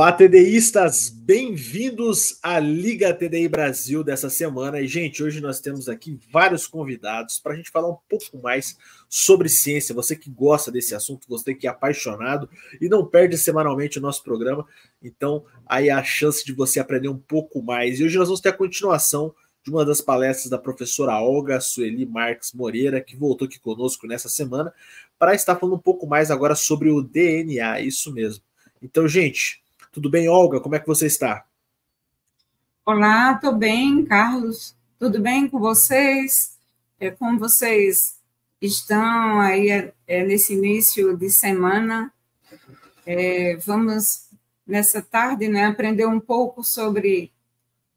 Olá, TDIstas, bem-vindos à Liga TDI Brasil dessa semana. E, gente, hoje nós temos aqui vários convidados para a gente falar um pouco mais sobre ciência. Você que gosta desse assunto, você que é apaixonado e não perde semanalmente o nosso programa, então aí a chance de você aprender um pouco mais. E hoje nós vamos ter a continuação de uma das palestras da professora Olga Sueli Marques Moreira, que voltou aqui conosco nessa semana, para estar falando um pouco mais agora sobre o DNA, isso mesmo. Então, gente, tudo bem, Olga? Como é que você está? Olá, estou bem, Carlos. Tudo bem com vocês? Como vocês estão aí nesse início de semana? Vamos, nessa tarde, aprender um pouco sobre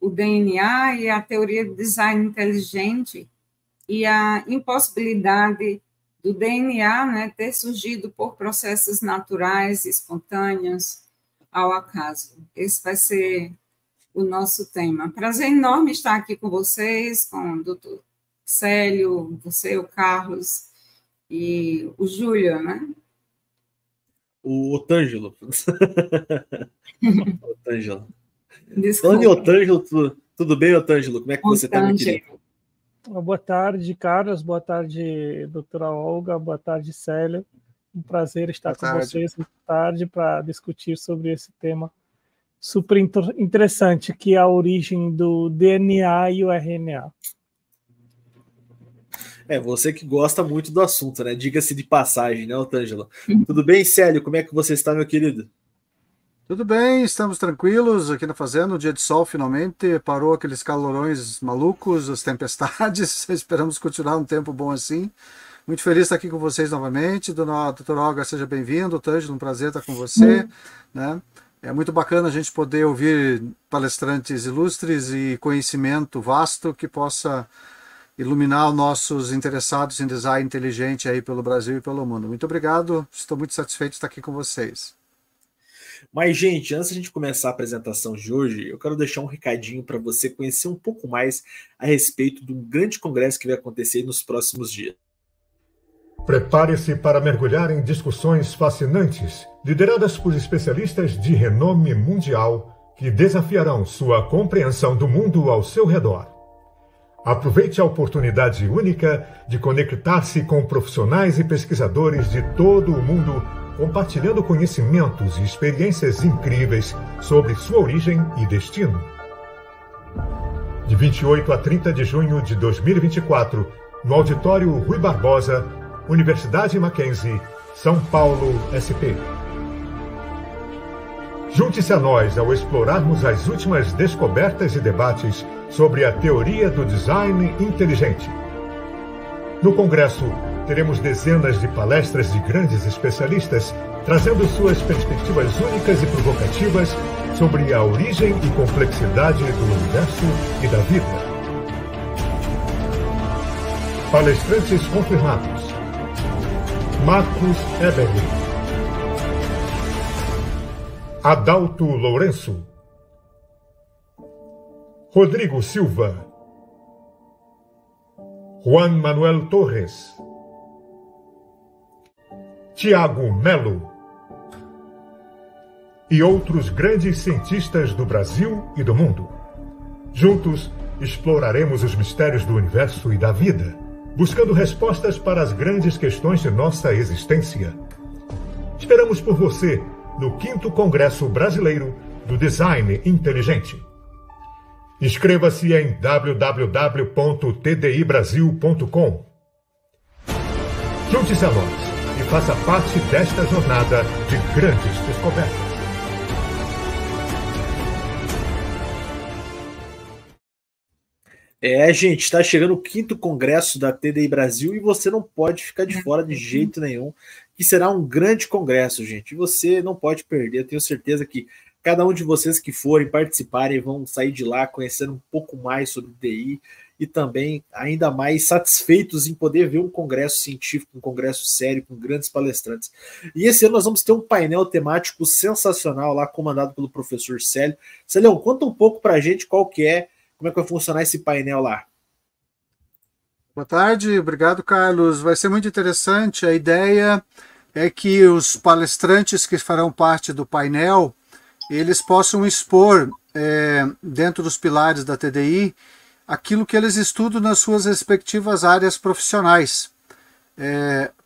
o DNA e a teoria do design inteligente e a impossibilidade do DNA ter surgido por processos naturais, espontâneos, ao acaso. Esse vai ser o nosso tema. Prazer enorme estar aqui com vocês, com o doutor Célio, você, o Carlos e o Júlio, né? O Otângelo. Otângelo. Desculpa. Falando em Otângelo, tudo bem, Otângelo? Como é que você está, meu querido? Boa tarde, Carlos. Boa tarde, doutora Olga. Boa tarde, Célio. Um prazer estar com vocês esta tarde para discutir sobre esse tema super interessante, que é a origem do DNA e o RNA. Você que gosta muito do assunto, né? Diga-se de passagem, né, Otângelo? Tudo bem, Célio? Como é que você está, meu querido? Tudo bem, estamos tranquilos aqui na fazenda, um dia de sol finalmente, parou aqueles calorões malucos, as tempestades, esperamos continuar um tempo bom assim. Muito feliz de estar aqui com vocês novamente. Doutor Olga, seja bem-vindo. Tângelo, um prazer estar com você. Né? É muito bacana a gente poder ouvir palestrantes ilustres e conhecimento vasto que possa iluminar os nossos interessados em design inteligente aí pelo Brasil e pelo mundo. Muito obrigado, estou muito satisfeito de estar aqui com vocês. Mas, gente, antes de a gente começar a apresentação de hoje, eu quero deixar um recadinho para você conhecer um pouco mais a respeito de um grande congresso que vai acontecer nos próximos dias. Prepare-se para mergulhar em discussões fascinantes, lideradas por especialistas de renome mundial que desafiarão sua compreensão do mundo ao seu redor. Aproveite a oportunidade única de conectar-se com profissionais e pesquisadores de todo o mundo, compartilhando conhecimentos e experiências incríveis sobre sua origem e destino. De 28 a 30 de junho de 2024, no Auditório Rui Barbosa, Universidade Mackenzie, São Paulo, SP. Junte-se a nós ao explorarmos as últimas descobertas e debates sobre a teoria do design inteligente. No congresso, teremos dezenas de palestras de grandes especialistas, trazendo suas perspectivas únicas e provocativas sobre a origem e complexidade do universo e da vida. Palestrantes confirmados: Marcos Eberle, Adalto Lourenço, Rodrigo Silva, Juan Manuel Torres, Tiago Melo e outros grandes cientistas do Brasil e do mundo. Juntos, exploraremos os mistérios do universo e da vida, buscando respostas para as grandes questões de nossa existência. Esperamos por você no 5º Congresso Brasileiro do Design Inteligente. Inscreva-se em www.tdibrasil.com. Junte-se a nós e faça parte desta jornada de grandes descobertas. Gente, está chegando o 5º Congresso da TDI Brasil e você não pode ficar de fora de jeito nenhum, que será um grande congresso, gente. E você não pode perder, eu tenho certeza que cada um de vocês que forem participarem vão sair de lá conhecendo um pouco mais sobre TI e também ainda mais satisfeitos em poder ver um congresso científico, um congresso sério, com grandes palestrantes. E esse ano nós vamos ter um painel temático sensacional lá, comandado pelo professor Célio. Célio, conta um pouco para a gente como é que vai funcionar esse painel lá. Boa tarde, obrigado, Carlos. Vai ser muito interessante. A ideia é que os palestrantes que farão parte do painel eles possam expor dentro dos pilares da TDI aquilo que eles estudam nas suas respectivas áreas profissionais.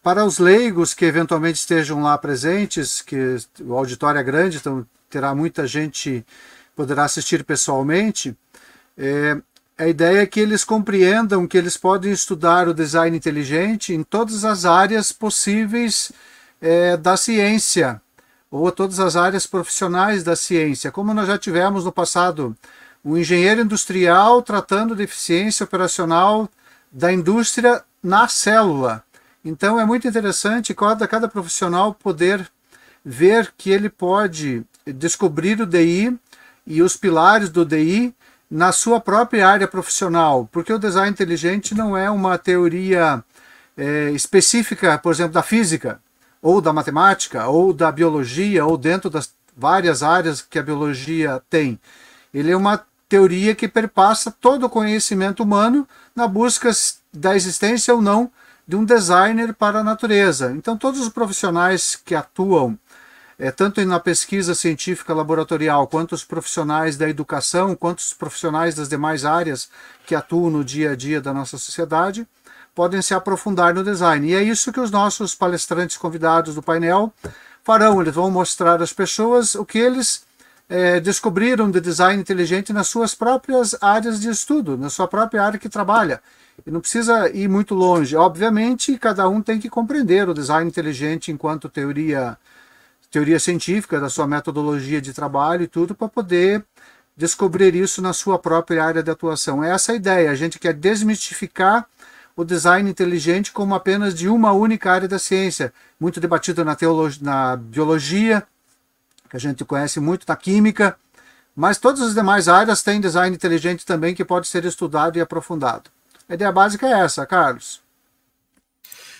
Para os leigos que eventualmente estejam lá presentes, que o auditório é grande, então terá muita gente, poderá assistir pessoalmente, a ideia é que eles compreendam que eles podem estudar o design inteligente em todas as áreas possíveis da ciência, ou todas as áreas profissionais da ciência, como nós já tivemos no passado um engenheiro industrial tratando de eficiência operacional da indústria na célula. Então é muito interessante cada profissional poder ver que ele pode descobrir o DI e os pilares do DI na sua própria área profissional, porque o design inteligente não é uma teoria específica, por exemplo, da física, ou da matemática, ou da biologia, ou dentro das várias áreas que a biologia tem. Ele é uma teoria que perpassa todo o conhecimento humano na busca da existência ou não de um designer para a natureza. Então, todos os profissionais que atuam, tanto na pesquisa científica laboratorial, quanto os profissionais da educação, quanto os profissionais das demais áreas que atuam no dia a dia da nossa sociedade, podem se aprofundar no design. E é isso que os nossos palestrantes convidados do painel farão. Eles vão mostrar às pessoas o que eles descobriram de design inteligente nas suas próprias áreas de estudo, na sua própria área que trabalha. E não precisa ir muito longe. Obviamente, cada um tem que compreender o design inteligente enquanto teoria científica, da sua metodologia de trabalho e tudo, para poder descobrir isso na sua própria área de atuação. É essa a ideia. A gente quer desmistificar o design inteligente como apenas de uma única área da ciência, muito debatido na biologia, que a gente conhece muito, na química, mas todas as demais áreas têm design inteligente também que pode ser estudado e aprofundado. A ideia básica é essa, Carlos.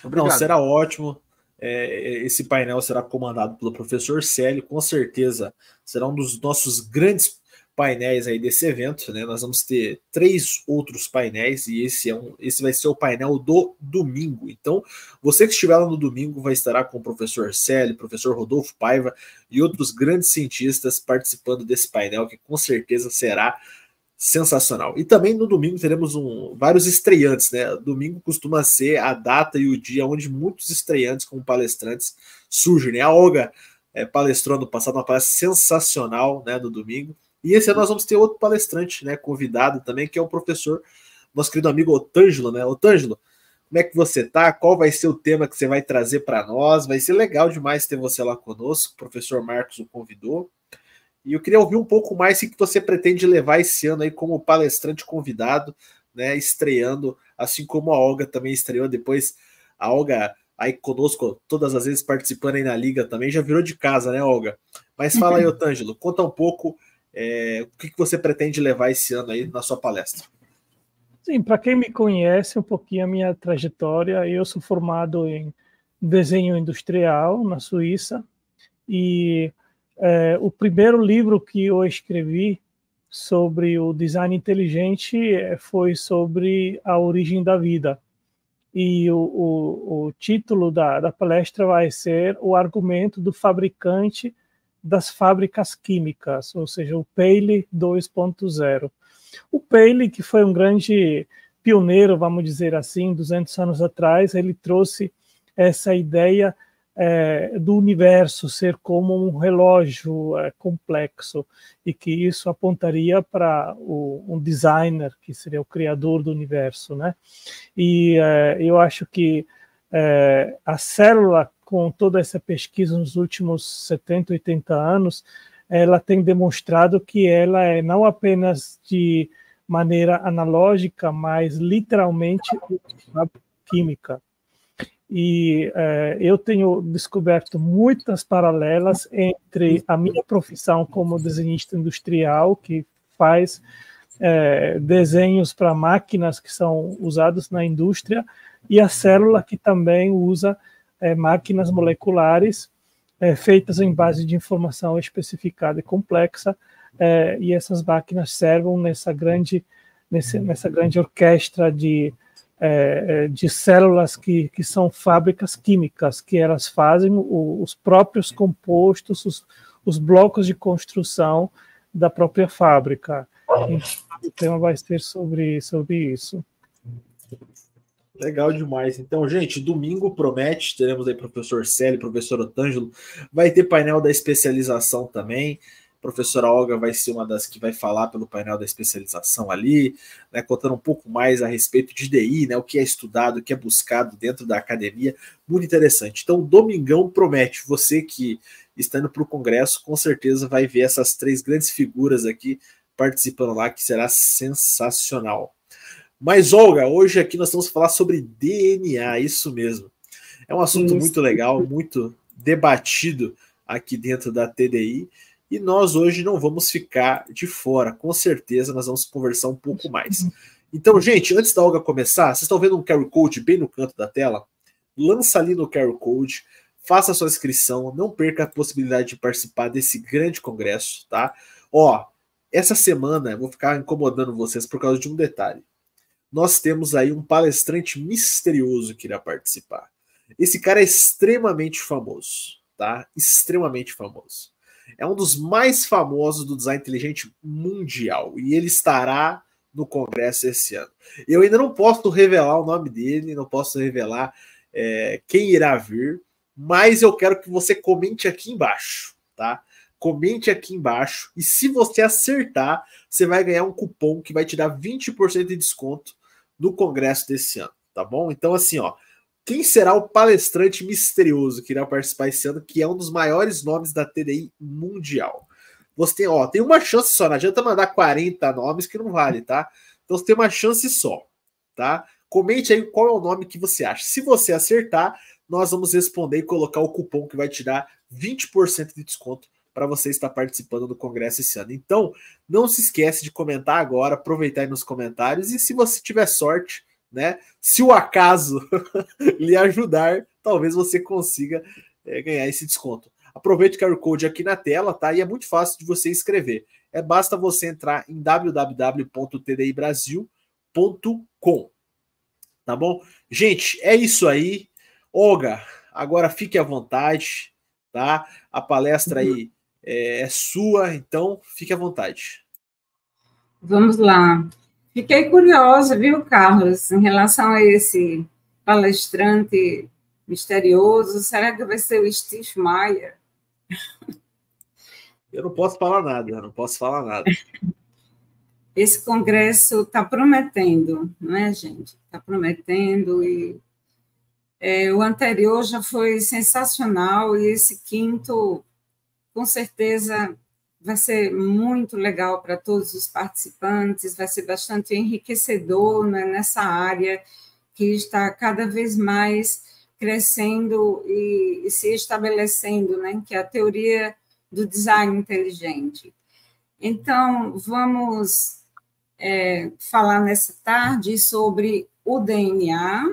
Obrigado. Não, será ótimo. Esse painel será comandado pelo professor Célio, com certeza será um dos nossos grandes painéis aí desse evento, né? Nós vamos ter 3 outros painéis e esse vai ser o painel do domingo. Então, você que estiver lá no domingo vai estar com o professor Célio, professor Rodolfo Paiva e outros grandes cientistas participando desse painel, que com certeza será sensacional. E também no domingo teremos vários estreantes, né? Domingo costuma ser a data e o dia onde muitos estreantes como palestrantes surgem, né? A Olga palestrou no passado, uma palestra sensacional, né, no domingo. E esse ano nós vamos ter outro palestrante, né, convidado também, que é o professor, nosso querido amigo Otângelo, né? Otângelo, como é que você tá? Qual vai ser o tema que você vai trazer para nós? Vai ser legal demais ter você lá conosco, o professor Marcos o convidou. E eu queria ouvir um pouco mais o que você pretende levar esse ano aí como palestrante convidado, né, estreando, assim como a Olga também estreou depois. A Olga aí conosco todas as vezes participando aí na liga também, já virou de casa, né, Olga? Mas fala aí, Otângelo, conta um pouco o que você pretende levar esse ano aí na sua palestra. Sim, para quem me conhece um pouquinho a minha trajetória, eu sou formado em desenho industrial na Suíça e o primeiro livro que eu escrevi sobre o design inteligente foi sobre a origem da vida. E o título da palestra vai ser O Argumento do Fabricante das Fábricas Químicas, ou seja, o Paley 2.0. O Paley, que foi um grande pioneiro, vamos dizer assim, 200 anos atrás, ele trouxe essa ideia do universo ser como um relógio complexo e que isso apontaria para um designer, que seria o criador do universo, né? E eu acho que a célula, com toda essa pesquisa nos últimos 70, 80 anos, ela tem demonstrado que ela é não apenas de maneira analógica, mas literalmente química. E eu tenho descoberto muitas paralelas entre a minha profissão como desenhista industrial, que faz desenhos para máquinas que são usadas na indústria, e a célula, que também usa máquinas moleculares feitas em base de informação especificada e complexa, e essas máquinas servem nessa grande orquestra de células que são fábricas químicas, que elas fazem os próprios compostos, os blocos de construção da própria fábrica. Então, o tema vai ser sobre isso. Legal demais. Então, gente, domingo promete, teremos aí professor Célio, professor Otângelo, vai ter painel da especialização também. A professora Olga vai ser uma das que vai falar pelo painel da especialização ali, né, contando um pouco mais a respeito de DI, né, o que é estudado, o que é buscado dentro da academia, muito interessante. Então, domingão promete. Você que está indo para o congresso, com certeza vai ver essas 3 grandes figuras aqui participando lá, que será sensacional. Mas, Olga, hoje aqui nós vamos falar sobre DNA, isso mesmo. É um assunto muito legal, muito debatido aqui dentro da TDI, e nós hoje não vamos ficar de fora, com certeza nós vamos conversar um pouco mais. Então, gente, antes da Olga começar, vocês estão vendo um QR Code bem no canto da tela? Lança ali no QR Code, faça a sua inscrição, não perca a possibilidade de participar desse grande congresso, tá? Ó, essa semana eu vou ficar incomodando vocês por causa de um detalhe. Nós temos aí um palestrante misterioso que irá participar. Esse cara é extremamente famoso, tá? Extremamente famoso. É um dos mais famosos do design inteligente mundial e ele estará no congresso esse ano. Eu ainda não posso revelar o nome dele, não posso revelar quem irá vir, mas eu quero que você comente aqui embaixo, tá? Comente aqui embaixo e se você acertar, você vai ganhar um cupom que vai te dar 20% de desconto no congresso desse ano, tá bom? Então, assim, ó, quem será o palestrante misterioso que irá participar esse ano, que é um dos maiores nomes da TDI mundial? Você tem uma chance só, não adianta mandar 40 nomes que não vale, tá? Então você tem uma chance só, tá? Comente aí qual é o nome que você acha. Se você acertar, nós vamos responder e colocar o cupom que vai te dar 20% de desconto para você estar participando do congresso esse ano. Então, não se esquece de comentar agora, aproveitar aí nos comentários, e se você tiver sorte, né, se o acaso lhe ajudar, talvez você consiga ganhar esse desconto. Aproveite o QR Code aqui na tela, tá? E é muito fácil de você escrever. Basta você entrar em www.tdibrasil.com, tá bom? Gente, é isso aí. Olga, agora fique à vontade, tá? A palestra aí é sua, então fique à vontade. Vamos lá. Fiquei curiosa, viu, Carlos, em relação a esse palestrante misterioso. Será que vai ser o Steve Maia? Eu não posso falar nada, Esse congresso está prometendo, não é, gente? Está prometendo e o anterior já foi sensacional e esse quinto, com certeza, vai ser muito legal para todos os participantes, vai ser bastante enriquecedor, né, nessa área que está cada vez mais crescendo e se estabelecendo, né, que é a teoria do design inteligente. Então, vamos falar nessa tarde sobre o DNA,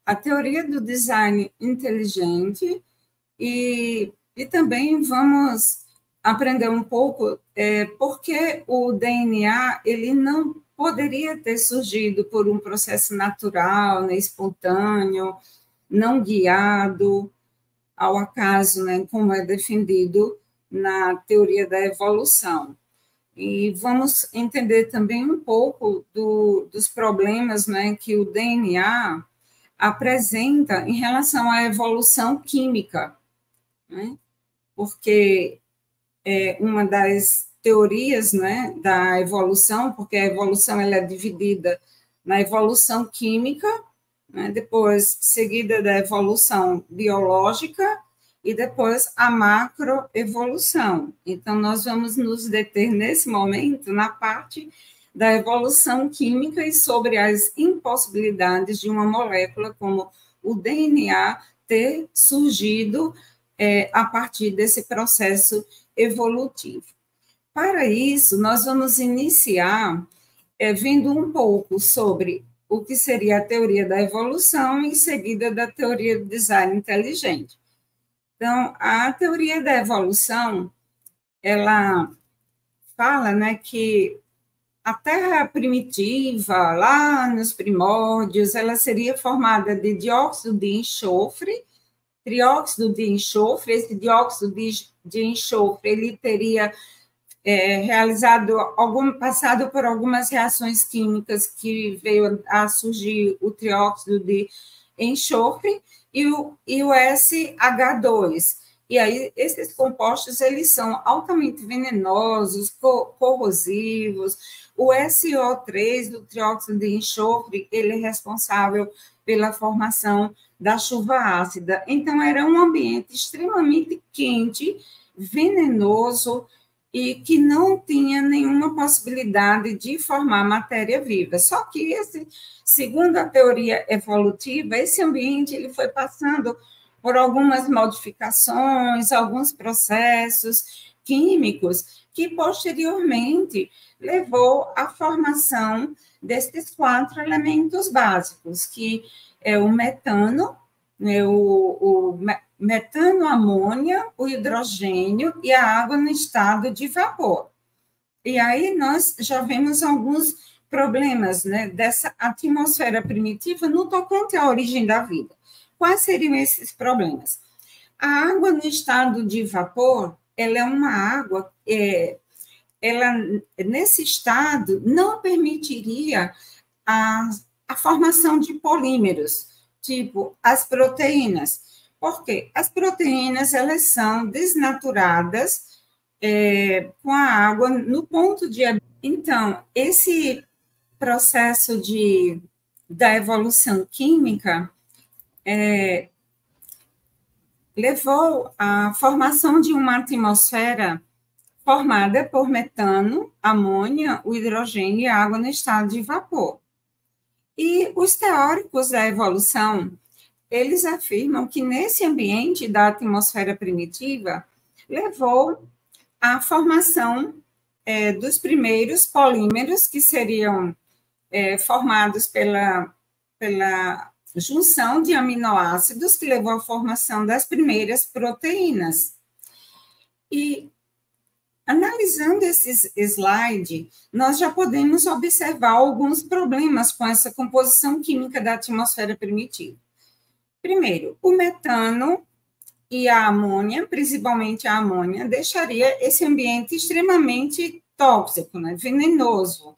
a teoria do design inteligente e também vamos aprender um pouco por que o DNA ele não poderia ter surgido por um processo natural, né, espontâneo, não guiado ao acaso, né, como é defendido na teoria da evolução. E vamos entender também um pouco dos problemas, né, que o DNA apresenta em relação à evolução química, né? Porque uma das teorias, né, da evolução, porque a evolução ela é dividida na evolução química, né, depois seguida da evolução biológica e depois a macroevolução. Então, nós vamos nos deter nesse momento na parte da evolução química e sobre as impossibilidades de uma molécula como o DNA ter surgido a partir desse processo evolutivo. Para isso, nós vamos iniciar vendo um pouco sobre o que seria a teoria da evolução e em seguida da teoria do design inteligente. Então, a teoria da evolução, ela fala, né, que a Terra primitiva, lá nos primórdios, ela seria formada de dióxido de enxofre, trióxido de enxofre. Esse dióxido de enxofre, ele teria passado por algumas reações químicas que veio a surgir o trióxido de enxofre e o SH2. E aí, esses compostos, eles são altamente venenosos, corrosivos. O SO3, do trióxido de enxofre, ele é responsável pela formação da chuva ácida. Então, era um ambiente extremamente quente, venenoso, e que não tinha nenhuma possibilidade de formar matéria viva. Só que, segundo a teoria evolutiva, esse ambiente ele foi passando por algumas modificações, alguns processos químicos, que posteriormente levou à formação desses 4 elementos básicos, que é o metano, né, o metano, amônia, o hidrogênio e a água no estado de vapor. E aí nós já vemos alguns problemas, né, dessa atmosfera primitiva no tocante à origem da vida. Quais seriam esses problemas? A água no estado de vapor, ela é uma água, ela, nesse estado, não permitiria a formação de polímeros, tipo as proteínas. Por quê? As proteínas, elas são desnaturadas com a água no ponto de... Então, esse processo da evolução química levou à formação de uma atmosfera formada por metano, amônia, o hidrogênio e a água no estado de vapor. E os teóricos da evolução, eles afirmam que nesse ambiente da atmosfera primitiva, levou à formação dos primeiros polímeros, que seriam formados pela junção de aminoácidos, que levou à formação das primeiras proteínas. E, analisando esses slides, nós já podemos observar alguns problemas com essa composição química da atmosfera primitiva. Primeiro, o metano e a amônia, principalmente a amônia, deixaria esse ambiente extremamente tóxico, né, venenoso.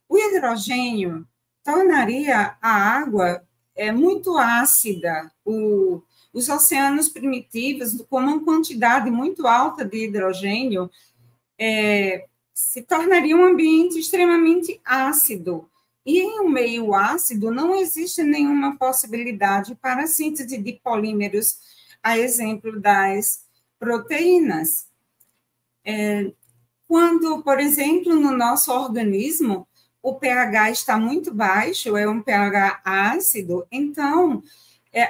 O hidrogênio tornaria a água muito ácida. Os oceanos primitivos, com uma quantidade muito alta de hidrogênio, se tornaria um ambiente extremamente ácido. E em um meio ácido não existe nenhuma possibilidade para a síntese de polímeros, a exemplo das proteínas. Quando, por exemplo, no nosso organismo, o pH está muito baixo, é um pH ácido, então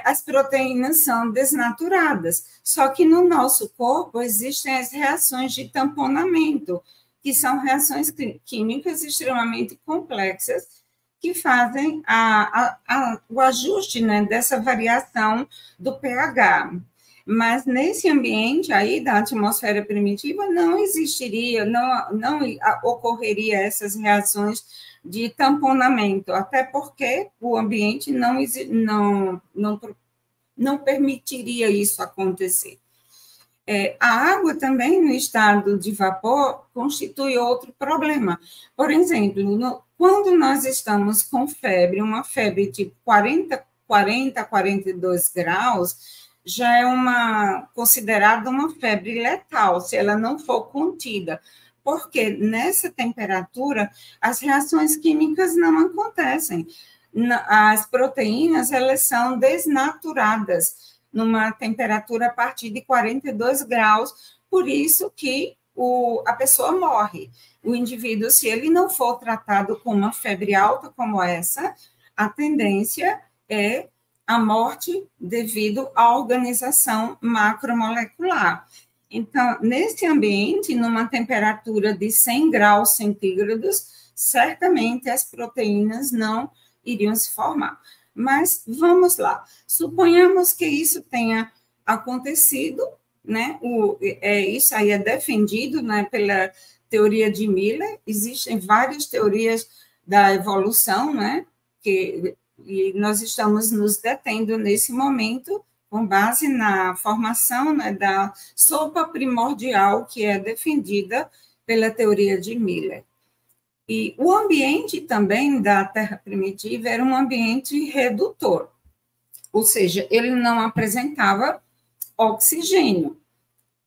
as proteínas são desnaturadas. Só que no nosso corpo existem as reações de tamponamento, que são reações químicas extremamente complexas, que fazem o ajuste, né, dessa variação do pH. Mas nesse ambiente aí da atmosfera primitiva não existiria, não ocorreria essas reações de tamponamento, até porque o ambiente não permitiria isso acontecer. A água também, no estado de vapor, constitui outro problema. Por exemplo, quando nós estamos com febre, uma febre tipo 40, 42 graus, já é considerada uma febre letal, se ela não for contida, porque nessa temperatura as reações químicas não acontecem. As proteínas, elas são desnaturadas numa temperatura a partir de 42 graus, por isso que a pessoa morre. O indivíduo, se ele não for tratado com uma febre alta como essa, a tendência é a morte devido à organização macromolecular. Então, nesse ambiente, numa temperatura de 100 graus centígrados, certamente as proteínas não iriam se formar. Mas vamos lá, suponhamos que isso tenha acontecido, né? Isso aí é defendido, né, pela teoria de Miller. Existem várias teorias da evolução, né, e nós estamos nos detendo nesse momento com base na formação, né, da sopa primordial que é defendida pela teoria de Miller. E o ambiente também da Terra primitiva era um ambiente redutor, ou seja, ele não apresentava oxigênio,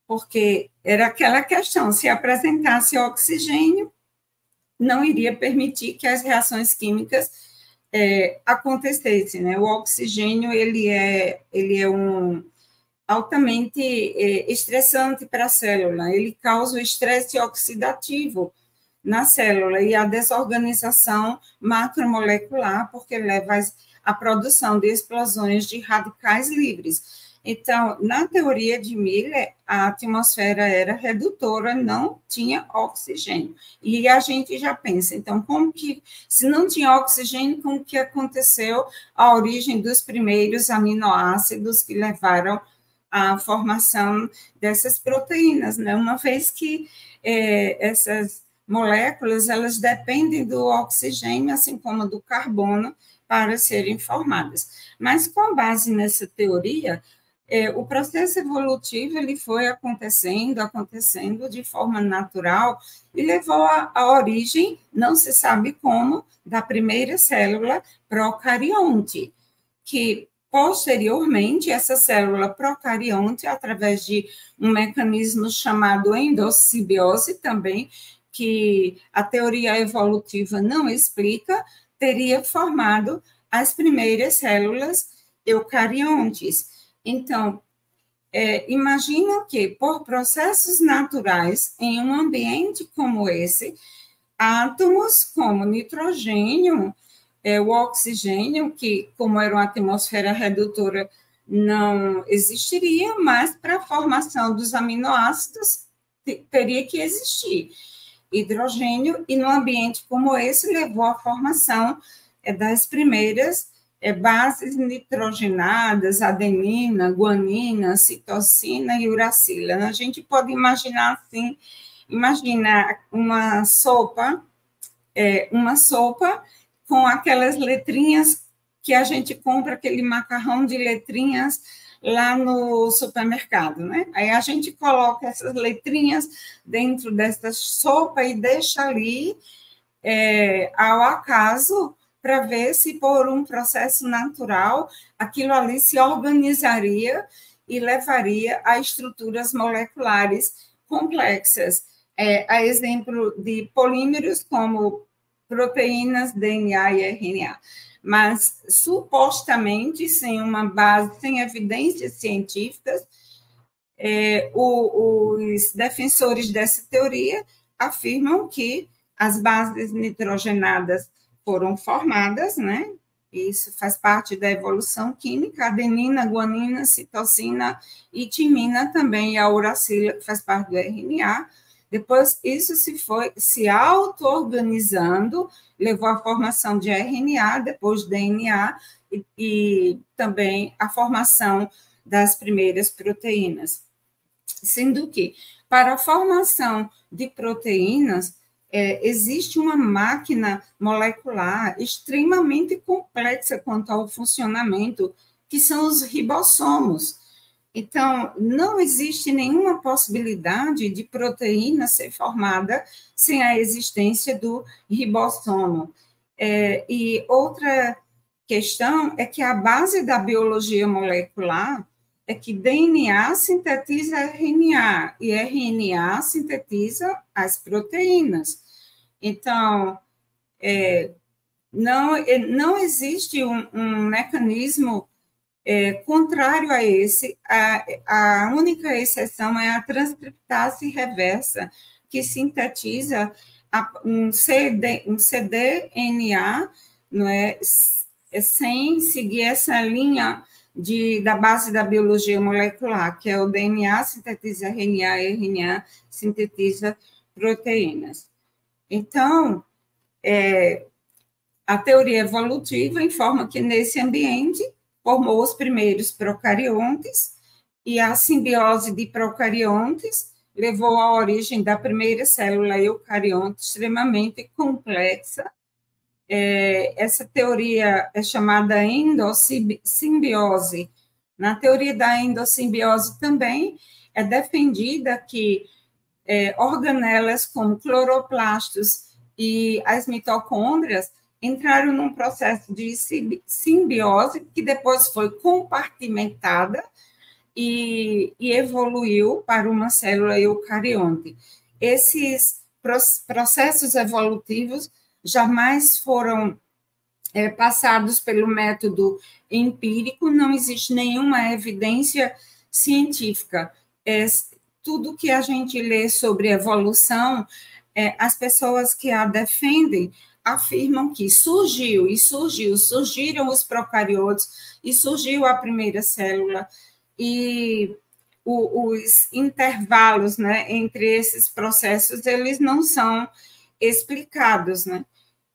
porque era aquela questão, se apresentasse oxigênio, não iria permitir que as reações químicas acontecessem, né? O oxigênio, ele é um altamente estressante para a célula, ele causa o estresse oxidativo na célula e a desorganização macromolecular, porque leva à produção de explosões de radicais livres. Então, na teoria de Miller, a atmosfera era redutora, não tinha oxigênio. E a gente já pensa, então, como que, se não tinha oxigênio, como que aconteceu a origem dos primeiros aminoácidos que levaram à formação dessas proteínas, né? Uma vez que essas moléculas, elas dependem do oxigênio, assim como do carbono, para serem formadas. Mas, com base nessa teoria, o processo evolutivo ele foi acontecendo de forma natural e levou à origem, não se sabe como, da primeira célula procarionte, que, posteriormente, essa célula procarionte, através de um mecanismo chamado endossimbiose também, que a teoria evolutiva não explica, teria formado as primeiras células eucariontes. Então, imagina que, por processos naturais, em um ambiente como esse, átomos como nitrogênio, o oxigênio, que, como era uma atmosfera redutora, não existiria, mas para a formação dos aminoácidos teria que existir hidrogênio, e num ambiente como esse levou à formação das primeiras bases nitrogenadas, adenina, guanina, citosina e uracila. A gente pode imaginar assim, imagina uma sopa com aquelas letrinhas que a gente compra, aquele macarrão de letrinhas lá no supermercado, né? Aí a gente coloca essas letrinhas dentro dessa sopa e deixa ali ao acaso para ver se por um processo natural aquilo ali se organizaria e levaria a estruturas moleculares complexas. A exemplo de polímeros como proteínas, DNA e RNA. Mas, supostamente, sem uma base, sem evidências científicas, os defensores dessa teoria afirmam que as bases nitrogenadas foram formadas, né? Isso faz parte da evolução química, adenina, guanina, citosina e timina também, e a uracila, que faz parte do RNA. Depois, isso se auto-organizando, levou à formação de RNA, depois DNA, e também a formação das primeiras proteínas. Sendo que, para a formação de proteínas, existe uma máquina molecular extremamente complexa quanto ao funcionamento, que são os ribossomos. Então, não existe nenhuma possibilidade de proteína ser formada sem a existência do ribossomo. E outra questão é que a base da biologia molecular é que DNA sintetiza RNA e RNA sintetiza as proteínas. Então, não existe um mecanismo contrário a esse. A única exceção é a transcriptase reversa, que sintetiza um cDNA, não é, sem seguir essa linha da base da biologia molecular, que é o DNA sintetiza RNA e RNA sintetiza proteínas. Então, a teoria evolutiva informa que nesse ambiente formou os primeiros procariontes, e a simbiose de procariontes levou à origem da primeira célula eucarionte extremamente complexa. Essa teoria é chamada endossimbiose, Na teoria da endossimbiose também é defendida que organelas como cloroplastos e as mitocôndrias entraram num processo de simbiose que depois foi compartimentada e evoluiu para uma célula eucarionte. Esses processos evolutivos jamais foram passados pelo método empírico, não existe nenhuma evidência científica. Tudo que a gente lê sobre evolução, as pessoas que a defendem afirmam que surgiram os procariotos, e surgiu a primeira célula, e os intervalos, né, entre esses processos, eles não são explicados, né?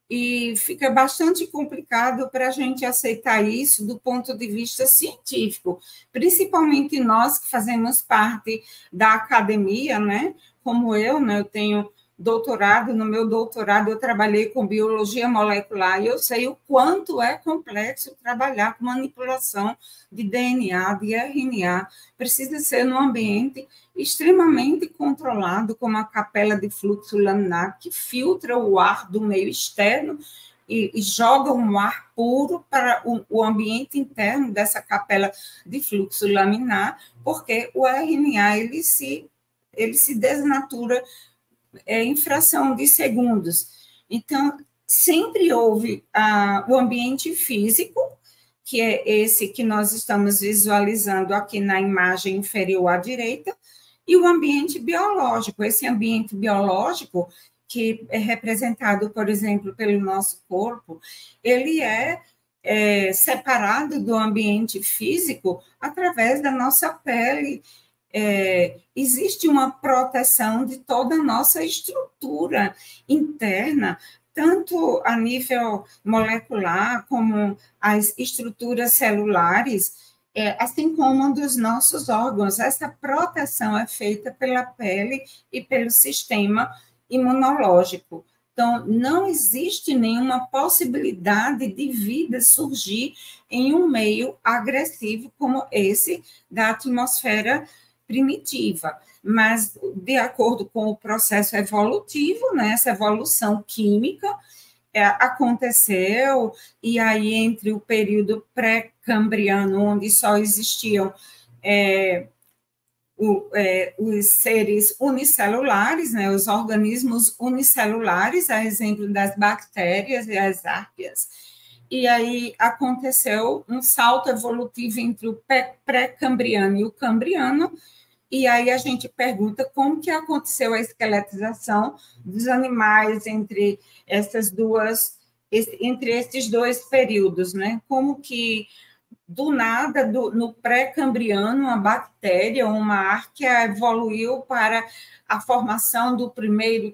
E fica bastante complicado para a gente aceitar isso do ponto de vista científico, principalmente nós que fazemos parte da academia, né? Como eu, né? Eu tenho doutorado, no meu doutorado eu trabalhei com biologia molecular e eu sei o quanto é complexo trabalhar com manipulação de DNA, de RNA, precisa ser num ambiente extremamente controlado, como a capela de fluxo laminar, que filtra o ar do meio externo e joga um ar puro para o ambiente interno dessa capela de fluxo laminar, porque o RNA ele se desnatura em fração de segundos. Então, sempre houve o ambiente físico, que é esse que nós estamos visualizando aqui na imagem inferior à direita, e o ambiente biológico. Esse ambiente biológico, que é representado, por exemplo, pelo nosso corpo, ele é separado do ambiente físico através da nossa pele. Existe uma proteção de toda a nossa estrutura interna, tanto a nível molecular, como as estruturas celulares, assim como dos nossos órgãos. Essa proteção é feita pela pele e pelo sistema imunológico. Então, não existe nenhuma possibilidade de vida surgir em um meio agressivo como esse da atmosfera primitiva, mas de acordo com o processo evolutivo, né, essa evolução química aconteceu, e aí entre o período pré-cambriano, onde só existiam os seres unicelulares, né, os organismos unicelulares, a exemplo das bactérias e as árqueas, e aí aconteceu um salto evolutivo entre o pré-cambriano e o cambriano, e aí a gente pergunta como que aconteceu a esqueletização dos animais entre esses dois períodos, né? Como que, do nada, no pré-cambriano, uma bactéria, uma árquea evoluiu para a formação do primeiro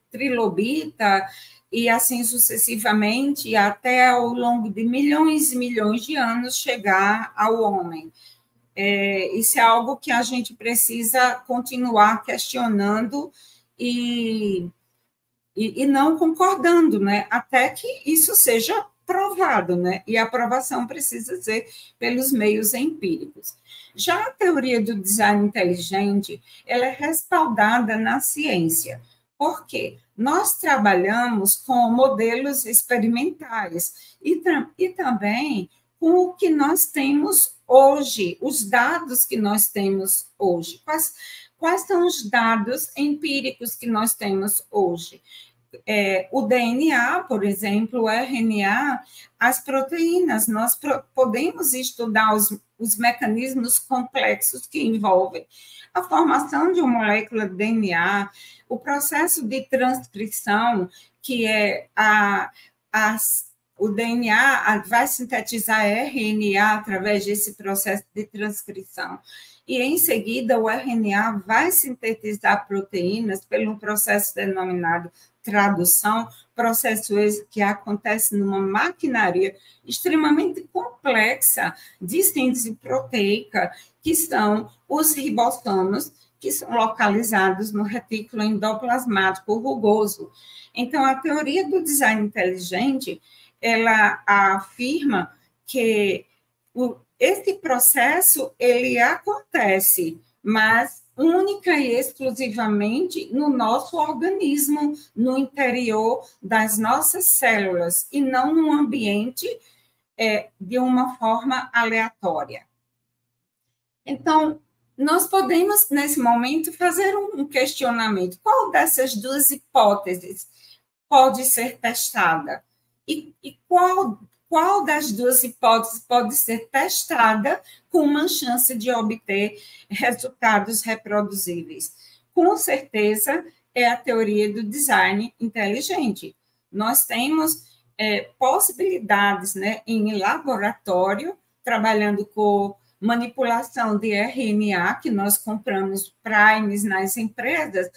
trilobita, e assim sucessivamente, até ao longo de milhões e milhões de anos chegar ao homem. Isso é algo que a gente precisa continuar questionando e não concordando, né? Até que isso seja provado, né? E a aprovação precisa ser pelos meios empíricos. Já a teoria do design inteligente, ela é respaldada na ciência. Por quê? Nós trabalhamos com modelos experimentais e também com o que nós temos hoje, os dados que nós temos hoje. Quais são os dados empíricos que nós temos hoje? O DNA, por exemplo, o RNA, as proteínas, nós podemos estudar os mecanismos complexos que envolvem a formação de uma molécula de DNA, o processo de transcrição, que é o DNA vai sintetizar RNA através desse processo de transcrição. E, em seguida, o RNA vai sintetizar proteínas pelo processo denominado tradução, processo esse que acontece numa maquinaria extremamente complexa de síntese proteica, que são os ribossomos, que são localizados no retículo endoplasmático rugoso. Então, a teoria do design inteligente, ela afirma que esse processo, ele acontece, mas única e exclusivamente no nosso organismo, no interior das nossas células, e não no ambiente de uma forma aleatória. Então, nós podemos, nesse momento, fazer um questionamento. Qual dessas duas hipóteses pode ser testada? E qual das duas hipóteses pode ser testada com uma chance de obter resultados reproduzíveis? Com certeza, é a teoria do design inteligente. Nós temos possibilidades, né, em laboratório, trabalhando com manipulação de RNA, que nós compramos primes nas empresas,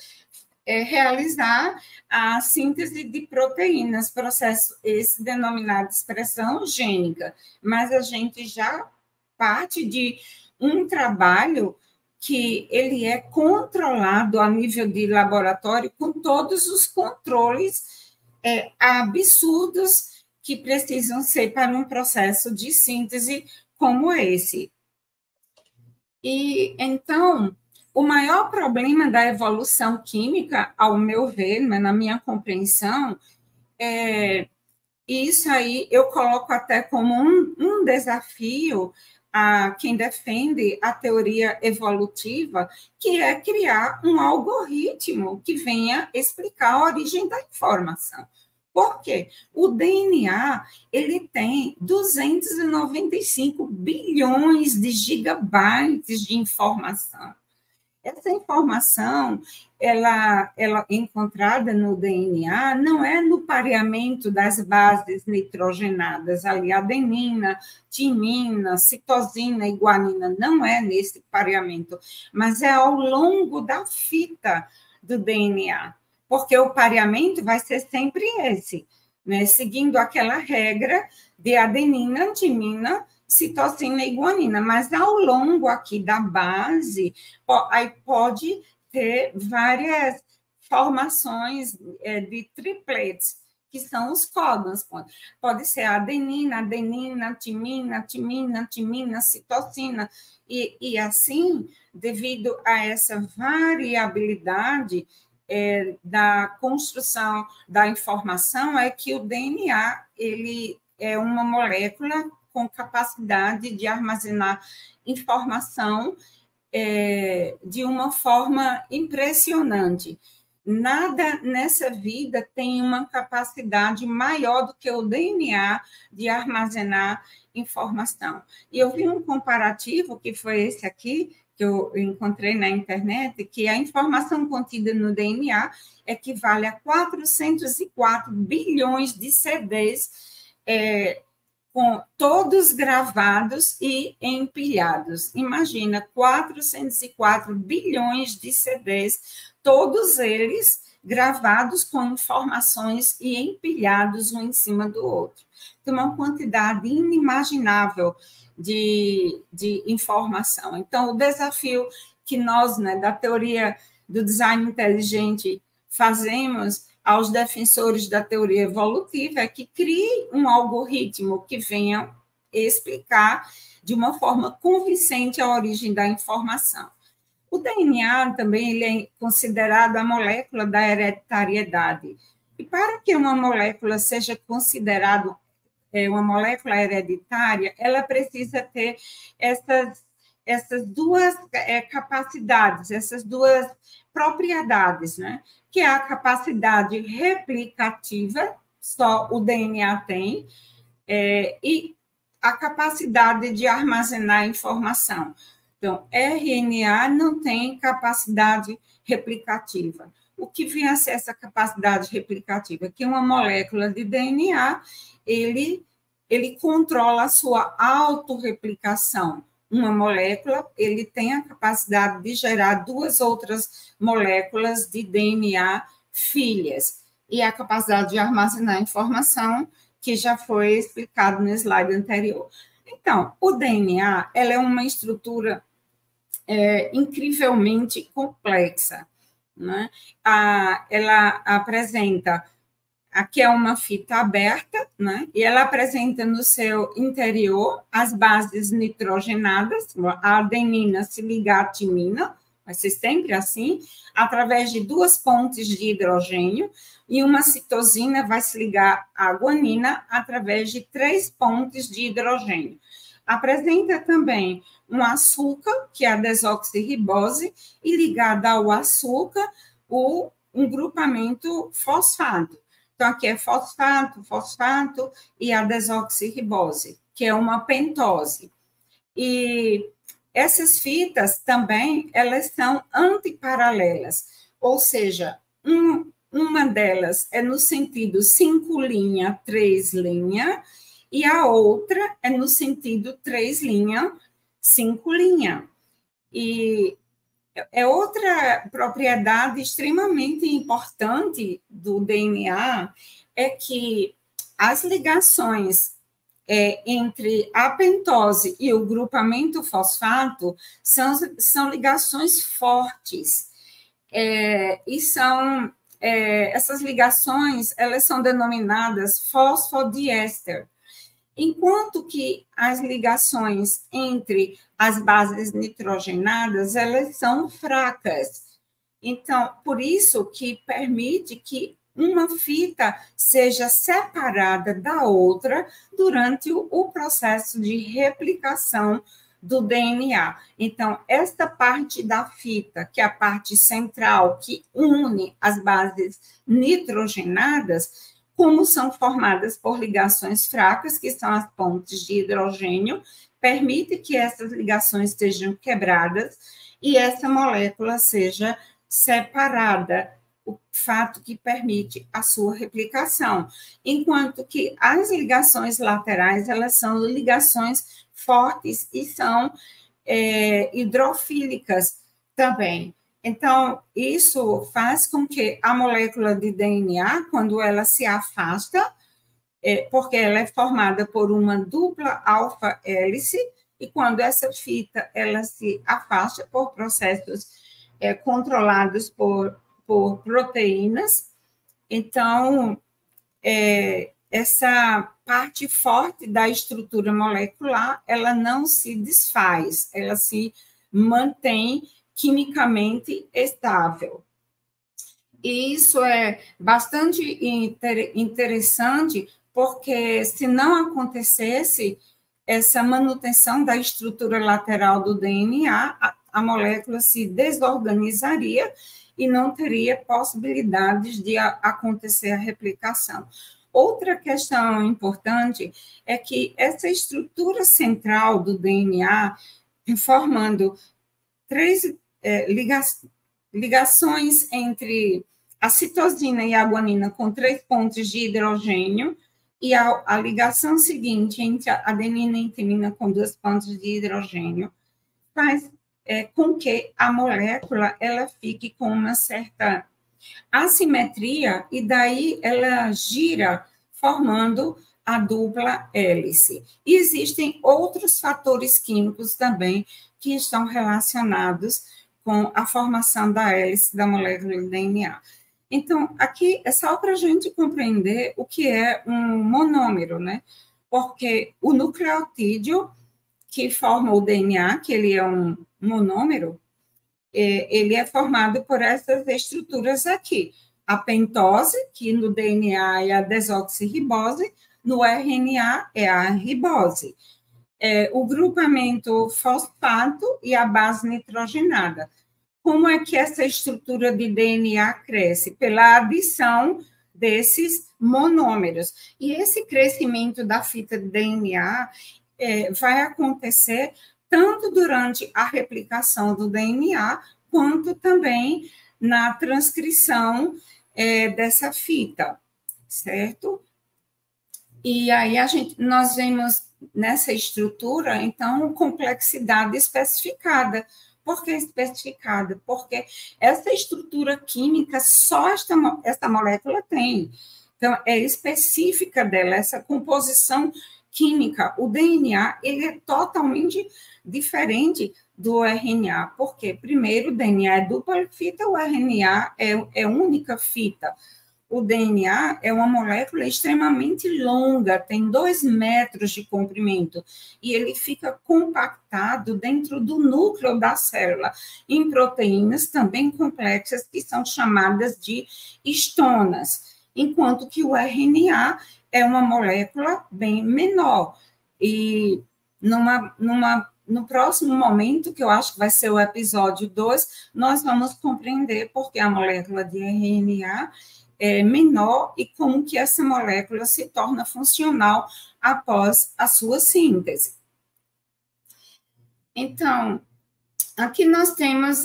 realizar a síntese de proteínas, processo esse denominado expressão gênica, mas a gente já parte de um trabalho que ele é controlado a nível de laboratório com todos os controles absurdos que precisam ser para um processo de síntese como esse. E, então, o maior problema da evolução química, ao meu ver, na minha compreensão, isso aí eu coloco até como um desafio a quem defende a teoria evolutiva, que é criar um algoritmo que venha explicar a origem da informação. Por quê? O DNA, ele tem 295 bilhões de gigabytes de informação. Essa informação, ela encontrada no DNA, não é no pareamento das bases nitrogenadas, ali, adenina, timina, citosina e guanina, não é nesse pareamento, mas é ao longo da fita do DNA, porque o pareamento vai ser sempre esse, né? Seguindo aquela regra de adenina, timina, citosina e guanina, mas ao longo aqui da base, aí pode ter várias formações de triplets, que são os códons. Pode ser adenina, timina, citosina, e assim, devido a essa variabilidade da construção da informação, é que o DNA ele é uma molécula com capacidade de armazenar informação de uma forma impressionante. Nada nessa vida tem uma capacidade maior do que o DNA de armazenar informação. E eu vi um comparativo, que foi esse aqui, que eu encontrei na internet, que a informação contida no DNA equivale a 404 bilhões de CDs, com todos gravados e empilhados. Imagina, 404 bilhões de CDs, todos eles gravados com informações e empilhados um em cima do outro. Então, uma quantidade inimaginável de informação. Então, o desafio que nós, né, da teoria do design inteligente, fazemos aos defensores da teoria evolutiva é que crie um algoritmo que venha explicar de uma forma convincente a origem da informação. O DNA também ele é considerado a molécula da hereditariedade. E para que uma molécula seja considerada uma molécula hereditária, ela precisa ter essas duas capacidades, essas duas propriedades, né? Que é a capacidade replicativa, só o DNA tem, e a capacidade de armazenar informação. Então, RNA não tem capacidade replicativa. O que vem a ser essa capacidade replicativa? Que uma molécula de DNA, ele controla a sua autorreplicação. Uma molécula, ele tem a capacidade de gerar duas outras moléculas de DNA filhas, e a capacidade de armazenar informação, que já foi explicado no slide anterior. Então, o DNA, ela é uma estrutura incrivelmente complexa, né? Ela apresenta aqui é uma fita aberta, né? E ela apresenta no seu interior as bases nitrogenadas, a adenina se ligar à timina, vai ser sempre assim, através de 2 pontes de hidrogênio, e uma citosina vai se ligar à guanina através de 3 pontes de hidrogênio. Apresenta também um açúcar, que é a desoxirribose, e ligada ao açúcar, um grupamento fosfato. Então, aqui é fosfato, fosfato e a desoxirribose, que é uma pentose. E essas fitas também, elas são antiparalelas, ou seja, uma delas é no sentido 5' 3', e a outra é no sentido 3', 5'. E é outra propriedade extremamente importante do DNA, é que as ligações entre a pentose e o grupamento fosfato são ligações fortes, e são essas ligações, elas são denominadas fosfodiéster, enquanto que as ligações entre as bases nitrogenadas, elas são fracas. Então, por isso que permite que uma fita seja separada da outra durante o processo de replicação do DNA. Então, esta parte da fita, que é a parte central, que une as bases nitrogenadas, como são formadas por ligações fracas, que são as pontes de hidrogênio, permite que essas ligações sejam quebradas e essa molécula seja separada, o fato que permite a sua replicação. Enquanto que as ligações laterais, elas são ligações fortes e são hidrofílicas também. Então, isso faz com que a molécula de DNA, quando ela se afasta, porque ela é formada por uma dupla alfa-hélice, e quando essa fita ela se afasta por processos controlados por proteínas, então, essa parte forte da estrutura molecular, ela não se desfaz, ela se mantém quimicamente estável. E isso é bastante interessante, porque se não acontecesse essa manutenção da estrutura lateral do DNA, a molécula se desorganizaria e não teria possibilidades de acontecer a replicação. Outra questão importante é que essa estrutura central do DNA, formando 3 ligações entre a citosina e a guanina com 3 pontos de hidrogênio, e a ligação seguinte entre a adenina e timina com 2 pontos de hidrogênio, faz com que a molécula ela fique com uma certa assimetria, e daí ela gira formando a dupla hélice. E existem outros fatores químicos também que estão relacionados com a formação da hélice da molécula de DNA. Então, aqui é só para a gente compreender o que é um monômero, né? Porque o nucleotídeo que forma o DNA, que ele é um monômero, ele é formado por essas estruturas aqui. A pentose, que no DNA é a desoxirribose, no RNA é a ribose. O grupamento fosfato e a base nitrogenada. Como é que essa estrutura de DNA cresce? Pela adição desses monômeros. E esse crescimento da fita de DNA vai acontecer tanto durante a replicação do DNA, quanto também na transcrição dessa fita, certo? E aí nós vemos nessa estrutura, então, complexidade especificada. Por que especificada? Porque essa estrutura química só esta molécula tem. Então, é específica dela, essa composição química. O DNA, ele é totalmente diferente do RNA. Por quê? Primeiro, o DNA é dupla fita, o RNA é única fita. o DNA é uma molécula extremamente longa, tem 2 metros de comprimento, e ele fica compactado dentro do núcleo da célula, em proteínas também complexas, que são chamadas de histonas, enquanto que o RNA é uma molécula bem menor. E no próximo momento, que eu acho que vai ser o episódio 2, nós vamos compreender por que a molécula de RNA é menor e como que essa molécula se torna funcional após a sua síntese. Então, aqui nós temos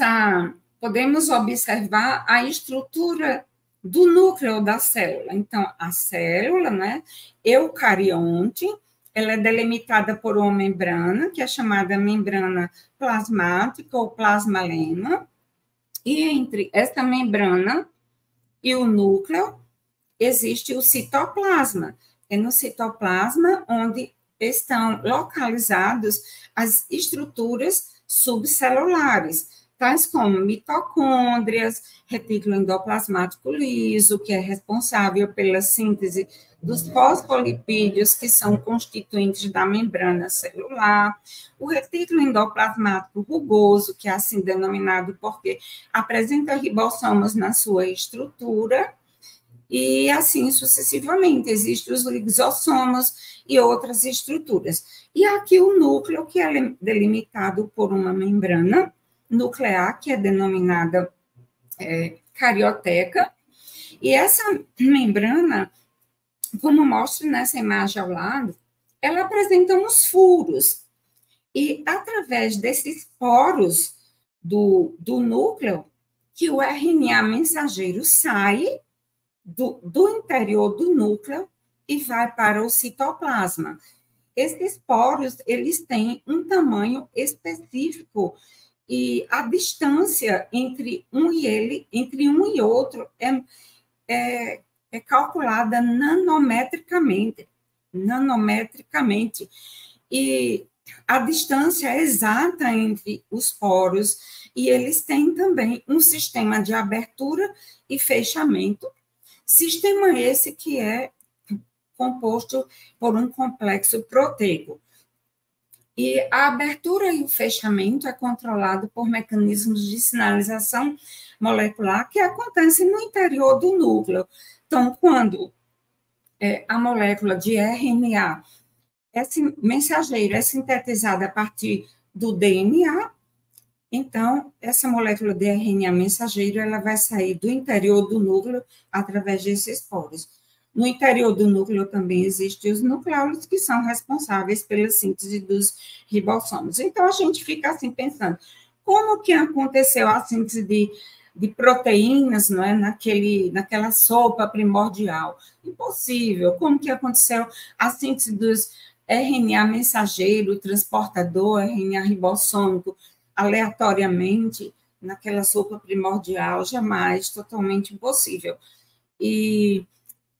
podemos observar a estrutura do núcleo da célula. Então, a célula, né, eucarionte, ela é delimitada por uma membrana, que é chamada membrana plasmática ou plasmalema, e entre essa membrana e o núcleo existe o citoplasma. É no citoplasma onde estão localizados as estruturas subcelulares, tais como mitocôndrias, retículo endoplasmático liso, que é responsável pela síntese dos fosfolipídios, que são constituintes da membrana celular, o retículo endoplasmático rugoso, que é assim denominado porque apresenta ribossomos na sua estrutura, e assim sucessivamente. Existem os lisossomos e outras estruturas. E aqui o núcleo, que é delimitado por uma membrana nuclear, que é denominada carioteca, e essa membrana, como mostra nessa imagem ao lado, ela apresenta uns furos, e através desses poros do núcleo, que o RNA mensageiro sai do interior do núcleo e vai para o citoplasma. Esses poros, eles têm um tamanho específico, e a distância entre um e outro é calculada nanometricamente. E a distância exata entre os poros, e eles têm também um sistema de abertura e fechamento, sistema esse que é composto por um complexo proteico. E a abertura e o fechamento é controlado por mecanismos de sinalização molecular que acontecem no interior do núcleo. Então, quando a molécula de RNA, esse mensageiro, é sintetizada a partir do DNA, então, essa molécula de RNA mensageiro, ela vai sair do interior do núcleo através desses poros. No interior do núcleo também existem os nucleólidos, que são responsáveis pela síntese dos ribossomos. Então, a gente fica assim pensando, como que aconteceu a síntese de proteínas, não é, naquela sopa primordial? Impossível. Como que aconteceu a síntese dos RNA mensageiro, transportador, RNA ribossômico, aleatoriamente, naquela sopa primordial? Jamais, totalmente impossível. E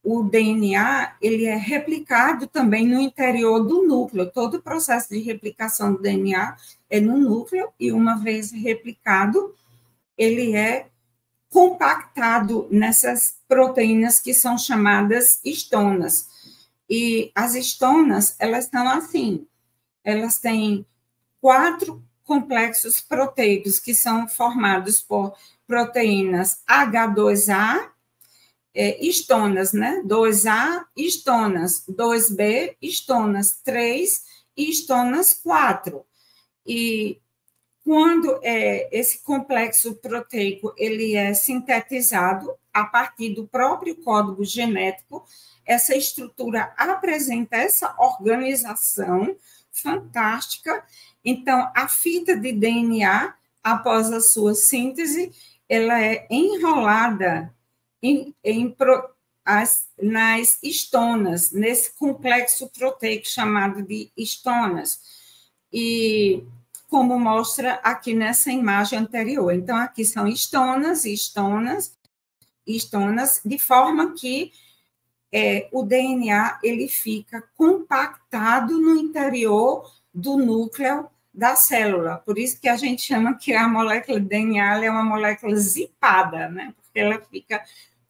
o DNA, ele é replicado também no interior do núcleo. Todo o processo de replicação do DNA é no núcleo, e uma vez replicado, ele é compactado nessas proteínas que são chamadas histonas. E as histonas, elas estão assim, elas têm 4 complexos proteicos, que são formados por proteínas H2A, histonas, né? 2A, histonas, 2B, histonas 3 e histonas 4. E quando esse complexo proteico ele é sintetizado a partir do próprio código genético, essa estrutura apresenta essa organização fantástica. Então, a fita de DNA, após a sua síntese, ela é enrolada nas histonas, nesse complexo proteico chamado de histonas, e como mostra aqui nessa imagem anterior. Então, aqui são histonas, de forma que o DNA ele fica compactado no interior do núcleo da célula. Por isso que a gente chama que a molécula de DNA é uma molécula zipada, né? Porque ela fica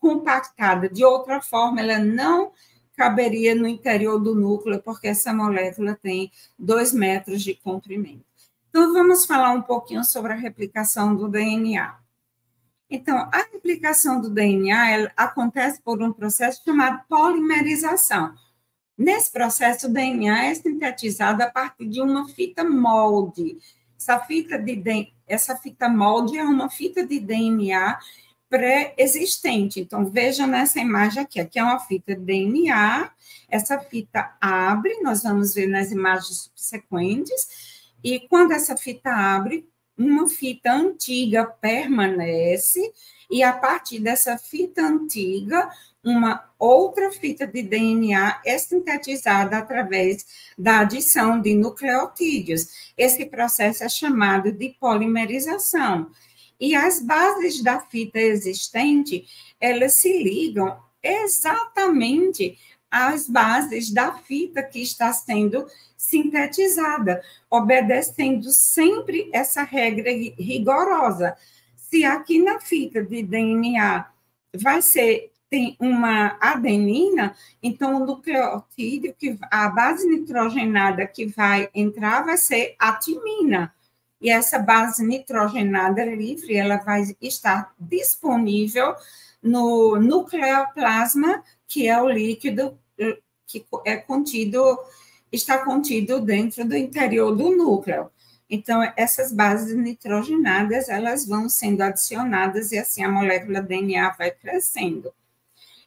compactada. De outra forma, ela não caberia no interior do núcleo, porque essa molécula tem 2 metros de comprimento. Então, vamos falar um pouquinho sobre a replicação do DNA. Então, a replicação do DNA ela acontece por um processo chamado polimerização. Nesse processo, o DNA é sintetizado a partir de uma fita molde. Essa fita molde é uma fita de DNA pré-existente. Então, veja nessa imagem aqui. Aqui é uma fita de DNA. Essa fita abre, nós vamos ver nas imagens subsequentes. E quando essa fita abre, uma fita antiga permanece, e a partir dessa fita antiga, uma outra fita de DNA é sintetizada através da adição de nucleotídeos. Esse processo é chamado de polimerização. E as bases da fita existente, elas se ligam exatamente às bases da fita que está sendo sintetizada, obedecendo sempre essa regra rigorosa. Se aqui na fita de DNA tem uma adenina, então o nucleotídeo, a base nitrogenada que vai entrar vai ser a timina. E essa base nitrogenada livre, ela vai estar disponível no nucleoplasma, que é o líquido que está contido dentro do interior do núcleo. Então, essas bases nitrogenadas, elas vão sendo adicionadas e assim a molécula DNA vai crescendo.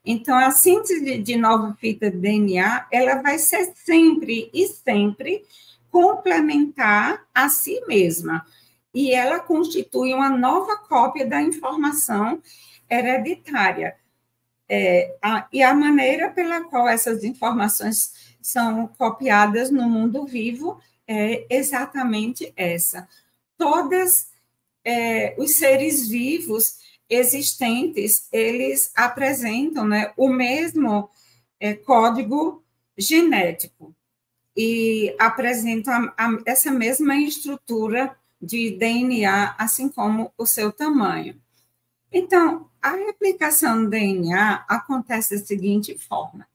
Então, a síntese de nova fita de DNA, ela vai ser sempre e sempre complementar a si mesma. E ela constitui uma nova cópia da informação hereditária. E a maneira pela qual essas informações são copiadas no mundo vivo é exatamente essa. Todos os seres vivos existentes, eles apresentam, né, o mesmo código genético e apresentam essa mesma estrutura de DNA, assim como o seu tamanho. Então, a replicação do DNA acontece da seguinte forma.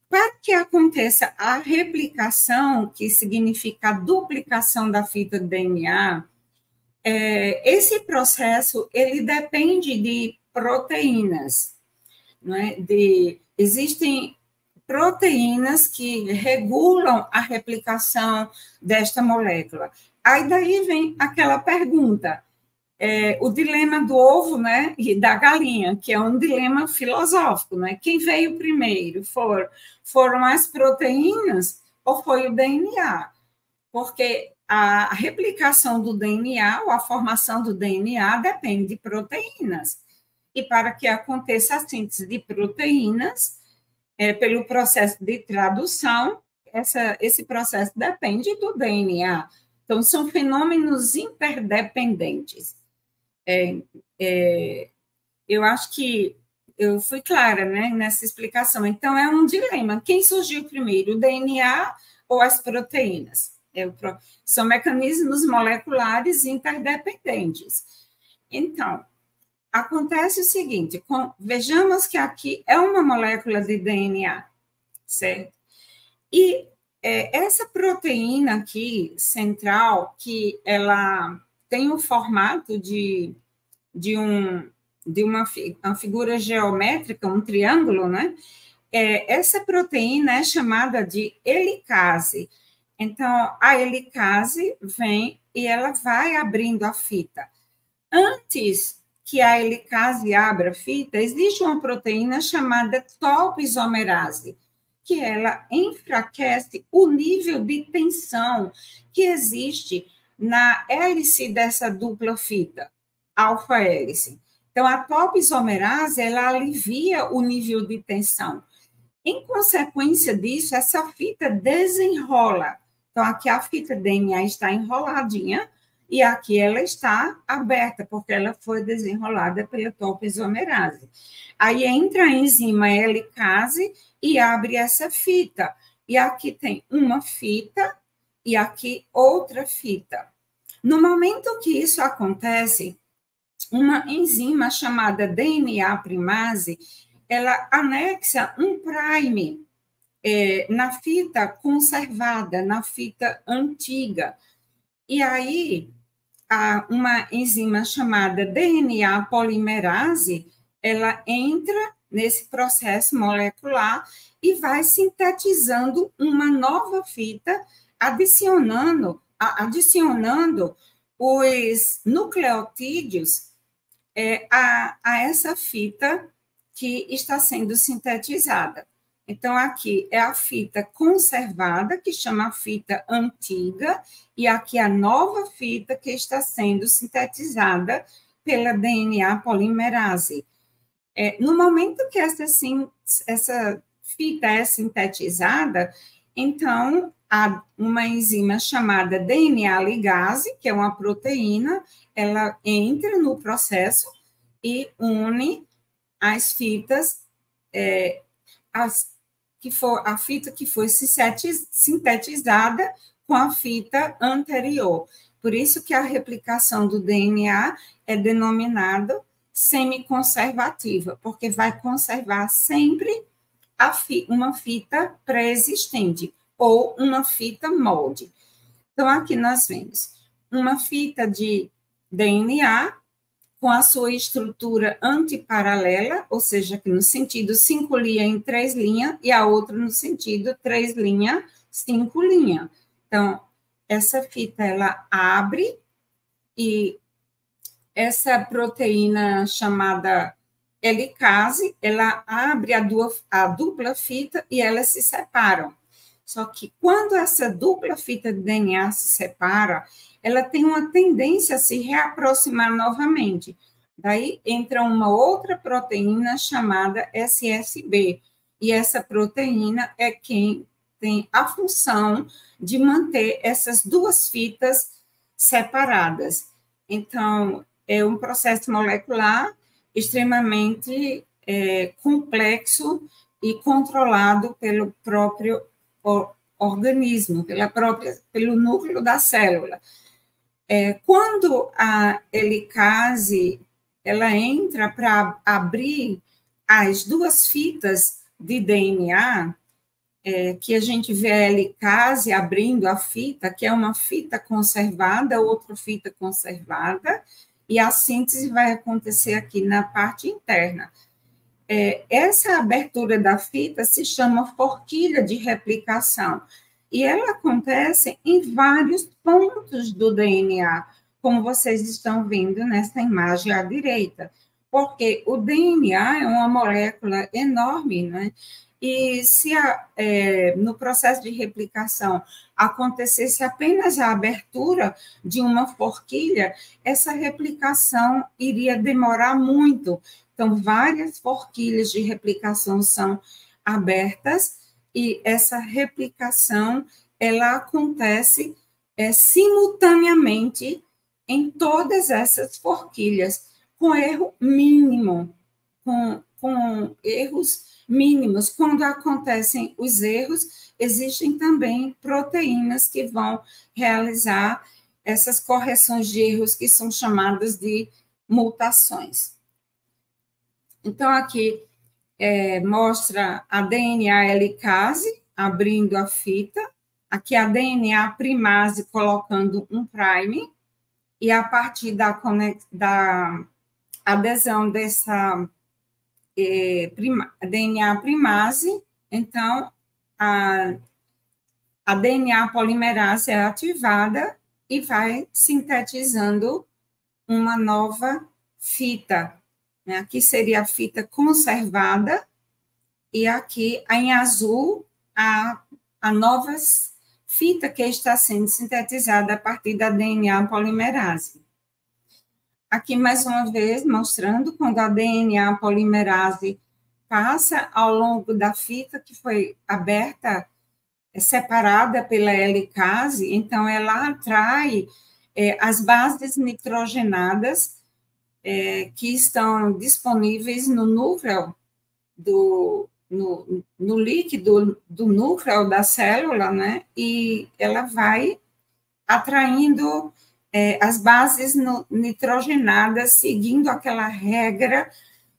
Para que aconteça a replicação, que significa a duplicação da fita do DNA, esse processo ele depende de proteínas. Não é? Existem proteínas que regulam a replicação desta molécula. Aí daí vem aquela pergunta, o dilema do ovo, né, e da galinha, que é um dilema filosófico, né? Quem veio primeiro? Foram as proteínas ou foi o DNA? Porque a replicação do DNA ou a formação do DNA depende de proteínas. E para que aconteça a síntese de proteínas, pelo processo de tradução, esse processo depende do DNA. Então, são fenômenos interdependentes. Eu acho que eu fui clara, né, nessa explicação. Então, é um dilema. Quem surgiu primeiro, o DNA ou as proteínas? São mecanismos moleculares interdependentes. Então, acontece o seguinte, vejamos que aqui é uma molécula de DNA, certo? E essa proteína aqui, central, que ela tem o formato de uma figura geométrica, um triângulo, né? Essa proteína é chamada de helicase. Então, a helicase vem e ela vai abrindo a fita. Antes que a helicase abra a fita, existe uma proteína chamada topoisomerase, que ela enfraquece o nível de tensão que existe na hélice dessa dupla fita, alfa-hélice. Então, a topoisomerase, ela alivia o nível de tensão. Em consequência disso, essa fita desenrola. Então, aqui a fita DNA está enroladinha e aqui ela está aberta, porque ela foi desenrolada pela topoisomerase. Aí entra a enzima helicase e abre essa fita. E aqui tem uma fita e aqui outra fita. No momento que isso acontece, uma enzima chamada DNA primase, ela anexa um prime na fita conservada, na fita antiga. E aí, uma enzima chamada DNA polimerase, ela entra nesse processo molecular e vai sintetizando uma nova fita, adicionando os nucleotídeos a essa fita que está sendo sintetizada. Então, aqui é a fita conservada, que chama fita antiga, e aqui a nova fita que está sendo sintetizada pela DNA polimerase. No momento que essa fita é sintetizada, então, há uma enzima chamada DNA ligase, que é uma proteína, ela entra no processo e une as fitas, a fita que foi sintetizada com a fita anterior. Por isso que a replicação do DNA é denominada semiconservativa, porque vai conservar sempre uma fita pré-existente ou uma fita molde. Então, aqui nós vemos uma fita de DNA com a sua estrutura antiparalela, ou seja, que no sentido 5' em 3' e a outra no sentido 3', 5'. Então, essa fita, ela abre e essa proteína chamada helicase, ela abre a dupla fita e elas se separam. Só que quando essa dupla fita de DNA se separa, ela tem uma tendência a se reaproximar novamente. Daí entra uma outra proteína chamada SSB, e essa proteína é quem tem a função de manter essas duas fitas separadas. Então, é um processo molecular extremamente complexo e controlado pelo próprio organismo, pelo núcleo da célula. Quando a helicase ela entra para abrir as duas fitas de DNA, que a gente vê a helicase abrindo a fita, que é uma fita conservada, outra fita conservada, e a síntese vai acontecer aqui na parte interna. Essa abertura da fita se chama forquilha de replicação, e ela acontece em vários pontos do DNA, como vocês estão vendo nessa imagem à direita, porque o DNA é uma molécula enorme, né? E se no processo de replicação acontecesse apenas a abertura de uma forquilha, essa replicação iria demorar muito. Então, várias forquilhas de replicação são abertas e essa replicação ela acontece simultaneamente em todas essas forquilhas, com erro mínimo, com erros mínimos. Quando acontecem os erros, existem também proteínas que vão realizar essas correções de erros que são chamadas de mutações. Então, aqui mostra a DNA helicase abrindo a fita, aqui a DNA primase colocando um prime, e a partir da adesão dessa DNA primase, então, a DNA polimerase é ativada e vai sintetizando uma nova fita. Aqui seria a fita conservada, e aqui, em azul, a nova fita que está sendo sintetizada a partir da DNA polimerase. Aqui, mais uma vez, mostrando quando a DNA polimerase passa ao longo da fita que foi aberta, separada pela helicase, então ela atrai as bases nitrogenadas que estão disponíveis no núcleo, no líquido do núcleo da célula, né? E ela vai atraindo as bases nitrogenadas, seguindo aquela regra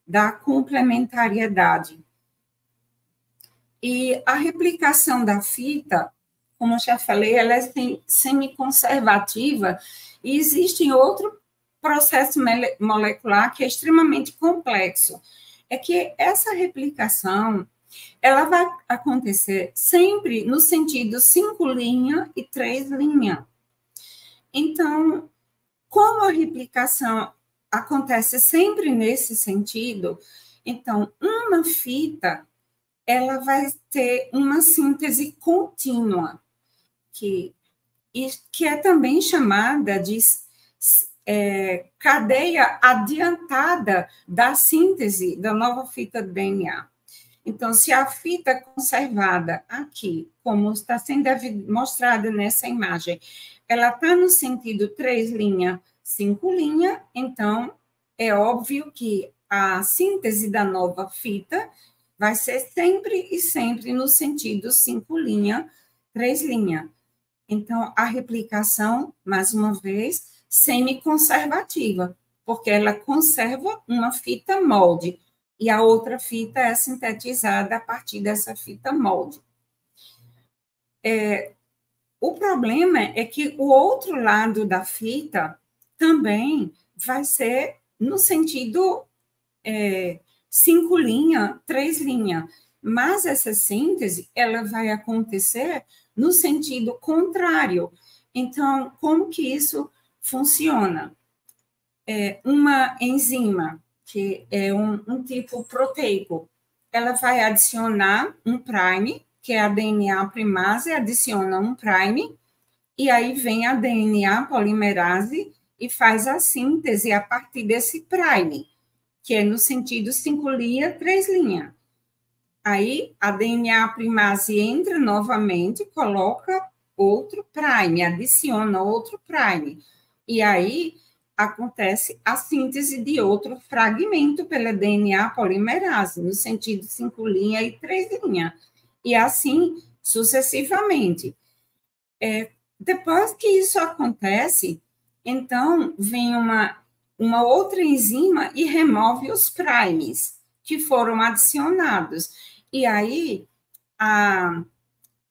da complementariedade. E a replicação da fita, como eu já falei, ela é semiconservativa, e existe outro processo molecular que é extremamente complexo. É que essa replicação, ela vai acontecer sempre no sentido 5' e 3'. Então, como a replicação acontece sempre nesse sentido, então, uma fita, ela vai ter uma síntese contínua, que é também chamada de cadeia adiantada da síntese da nova fita do DNA. Então, se a fita conservada aqui, como está sendo mostrada nessa imagem, ela está no sentido 3', 5', então é óbvio que a síntese da nova fita vai ser sempre e sempre no sentido 5', 3'. Então, a replicação, mais uma vez, semiconservativa, porque ela conserva uma fita molde, e a outra fita é sintetizada a partir dessa fita molde. O problema é que o outro lado da fita também vai ser no sentido 5', 3', mas essa síntese ela vai acontecer no sentido contrário. Então, como que isso funciona? Uma enzima, que é um tipo proteico, ela vai adicionar um prime, que é a DNA primase, adiciona um prime, e aí vem a DNA polimerase e faz a síntese a partir desse prime, que é no sentido 5', 3'. Aí a DNA primase entra novamente, coloca outro prime, adiciona outro prime, e aí acontece a síntese de outro fragmento pela DNA polimerase, no sentido 5' e 3', e assim sucessivamente. Depois que isso acontece, então vem uma outra enzima e remove os primes que foram adicionados. E aí,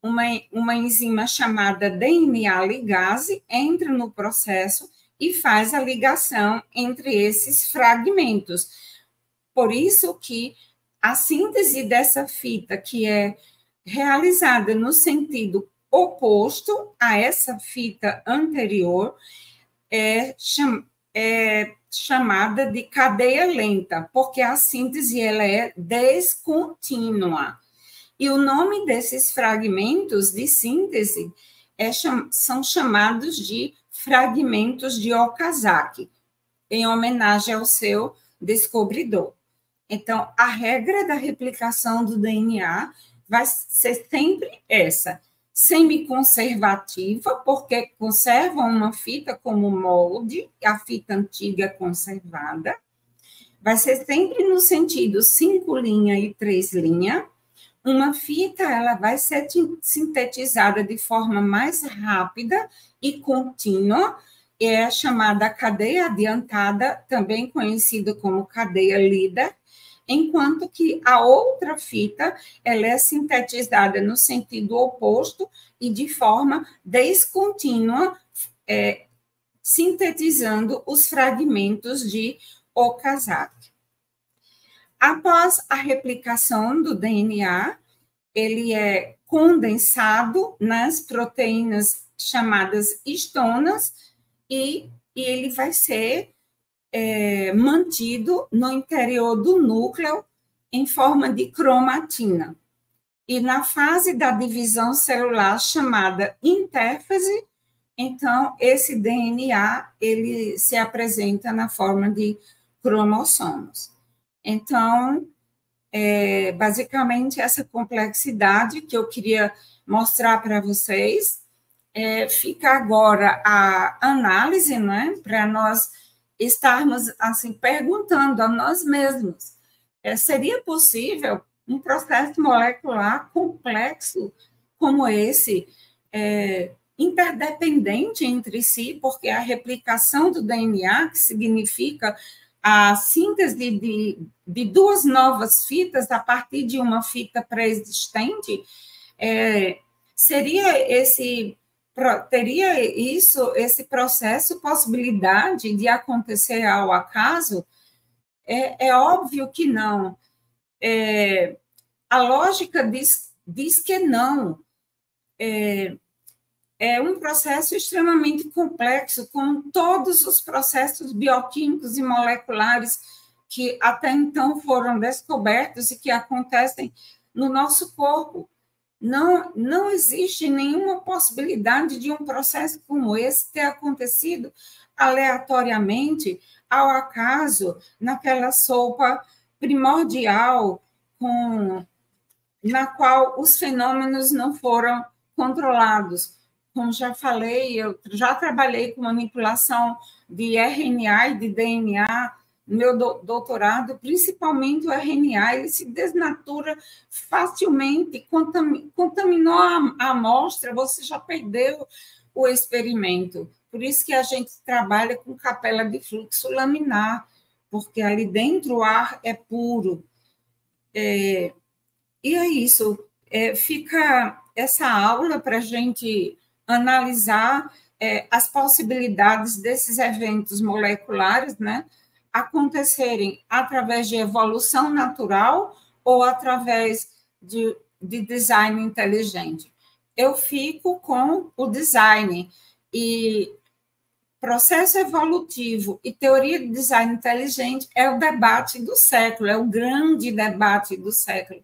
uma enzima chamada DNA ligase entra no processo e faz a ligação entre esses fragmentos. Por isso que a síntese dessa fita, que é realizada no sentido oposto a essa fita anterior, é chamada de cadeia lenta, porque a síntese ela é descontínua. E o nome desses fragmentos de síntese são chamados de fragmentos de Okazaki, em homenagem ao seu descobridor. Então, a regra da replicação do DNA vai ser sempre essa, semiconservativa, porque conserva uma fita como molde, a fita antiga conservada, vai ser sempre no sentido 5' e 3'. Uma fita ela vai ser sintetizada de forma mais rápida e contínua, é chamada cadeia adiantada, também conhecida como cadeia líder, enquanto que a outra fita ela é sintetizada no sentido oposto e de forma descontínua, sintetizando os fragmentos de Okazaki. Após a replicação do DNA, ele é condensado nas proteínas chamadas histonas e ele vai ser mantido no interior do núcleo em forma de cromatina. E na fase da divisão celular chamada intérfase, então esse DNA ele se apresenta na forma de cromossomos. Então, basicamente, essa complexidade que eu queria mostrar para vocês, fica agora a análise, né, para nós estarmos assim, perguntando a nós mesmos, seria possível um processo molecular complexo como esse interdependente entre si, porque a replicação do DNA, que significa a síntese de duas novas fitas a partir de uma fita pré-existente, teria esse processo possibilidade de acontecer ao acaso? É óbvio que não. A lógica diz que não. É um processo extremamente complexo, com todos os processos bioquímicos e moleculares que até então foram descobertos e que acontecem no nosso corpo. Não existe nenhuma possibilidade de um processo como esse ter acontecido aleatoriamente, ao acaso, naquela sopa primordial na qual os fenômenos não foram controlados. Como já falei, eu já trabalhei com manipulação de RNA e de DNA no meu doutorado, principalmente o RNA, ele se desnatura facilmente, contaminou a amostra, você já perdeu o experimento. Por isso que a gente trabalha com capela de fluxo laminar, porque ali dentro o ar é puro. E é isso, fica essa aula para a gente analisar as possibilidades desses eventos moleculares, né, acontecerem através de evolução natural ou através de design inteligente. Eu fico com o design, e processo evolutivo e teoria de design inteligente é o debate do século, é o grande debate do século.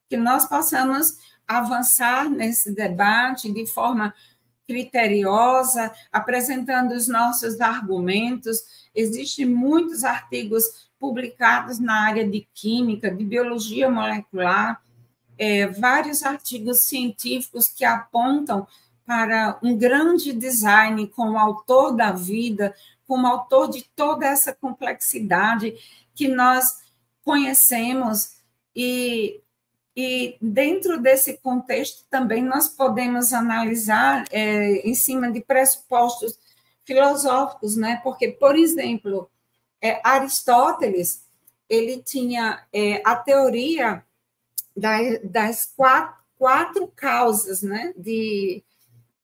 Que nós possamos avançar nesse debate de forma criteriosa, apresentando os nossos argumentos. Existem muitos artigos publicados na área de química, de biologia molecular, vários artigos científicos que apontam para um grande design como autor da vida, como autor de toda essa complexidade que nós conhecemos, e dentro desse contexto também nós podemos analisar em cima de pressupostos filosóficos, né? Porque, por exemplo, Aristóteles, ele tinha a teoria das quatro causas, né?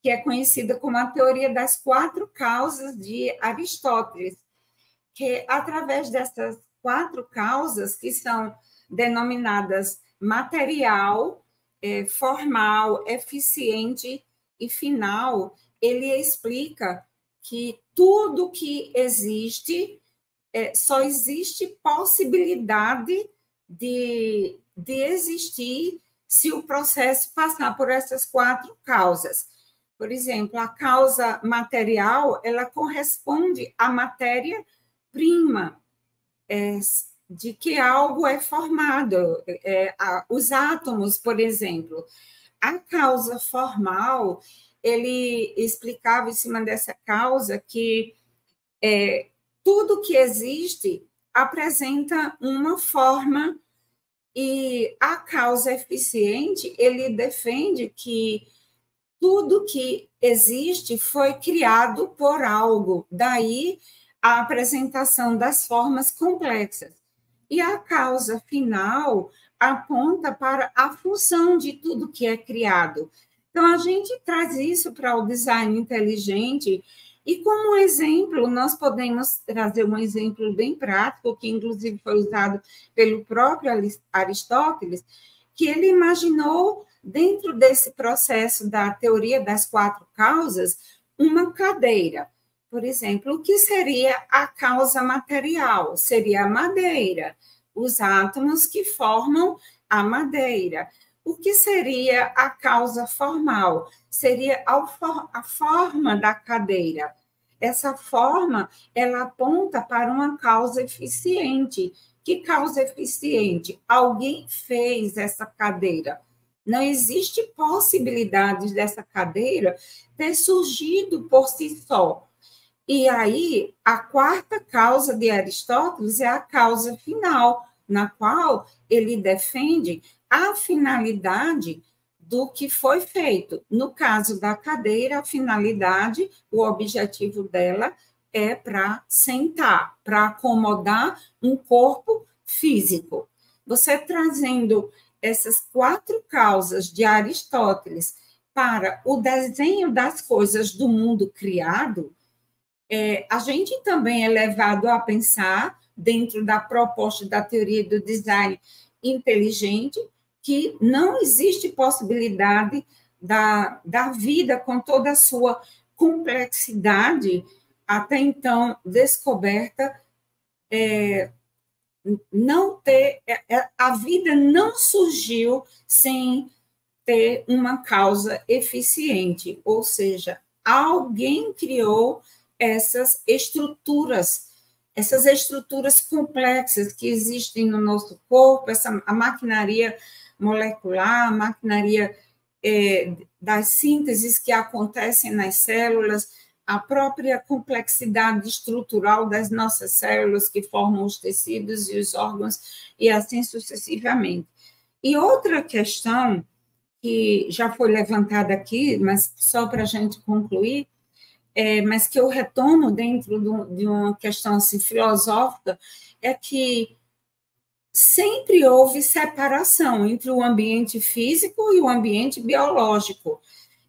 Que é conhecida como a teoria das 4 causas de Aristóteles, que através dessas 4 causas, que são denominadas material, formal, eficiente e final, ele explica que tudo que existe, só existe possibilidade de existir se o processo passar por essas 4 causas. Por exemplo, a causa material, ela corresponde à matéria-prima, de que algo é formado, os átomos, por exemplo. A causa formal, ele explicava em cima dessa causa que tudo que existe apresenta uma forma, e a causa eficiente, ele defende que tudo que existe foi criado por algo, daí a apresentação das formas complexas. E a causa final aponta para a função de tudo que é criado. Então, a gente traz isso para o design inteligente, e como exemplo, nós podemos trazer um exemplo bem prático, que inclusive foi usado pelo próprio Aristóteles, que ele imaginou, dentro desse processo da teoria das 4 causas, uma cadeira. Por exemplo, o que seria a causa material? Seria a madeira, os átomos que formam a madeira. O que seria a causa formal? Seria a forma da cadeira. Essa forma, ela aponta para uma causa eficiente. Que causa eficiente? Alguém fez essa cadeira. Não existe possibilidade dessa cadeira ter surgido por si só. E aí, a 4ª causa de Aristóteles é a causa final, na qual ele defende a finalidade do que foi feito. No caso da cadeira, a finalidade, o objetivo dela é para sentar, para acomodar um corpo físico. Você trazendo essas 4 causas de Aristóteles para o desenho das coisas do mundo criado, a gente também é levado a pensar, dentro da proposta da teoria do design inteligente, que não existe possibilidade da vida, com toda a sua complexidade, até então descoberta, não ter, a vida não surgiu sem ter uma causa eficiente, ou seja, alguém criou essas estruturas complexas que existem no nosso corpo, a maquinaria molecular, a maquinaria das sínteses que acontecem nas células, a própria complexidade estrutural das nossas células que formam os tecidos e os órgãos, e assim sucessivamente. E outra questão que já foi levantada aqui, mas só para a gente concluir, mas que eu retomo dentro de uma questão assim, filosófica, é que sempre houve separação entre o ambiente físico e o ambiente biológico.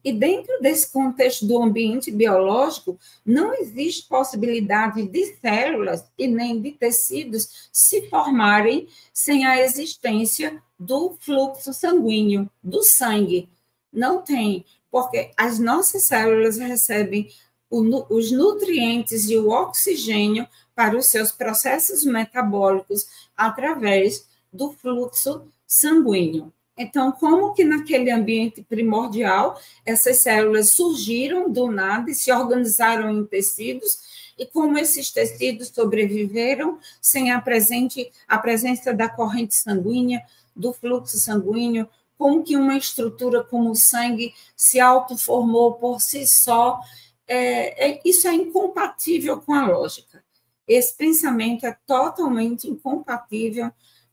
E dentro desse contexto do ambiente biológico, não existe possibilidade de células e nem de tecidos se formarem sem a existência do fluxo sanguíneo, do sangue. Não tem, porque as nossas células recebem os nutrientes e o oxigênio para os seus processos metabólicos através do fluxo sanguíneo. Então, como que naquele ambiente primordial essas células surgiram do nada e se organizaram em tecidos, e como esses tecidos sobreviveram sem a presença da corrente sanguínea, do fluxo sanguíneo, como que uma estrutura como o sangue se autoformou por si só. Isso é incompatível com a lógica. Esse pensamento é totalmente incompatível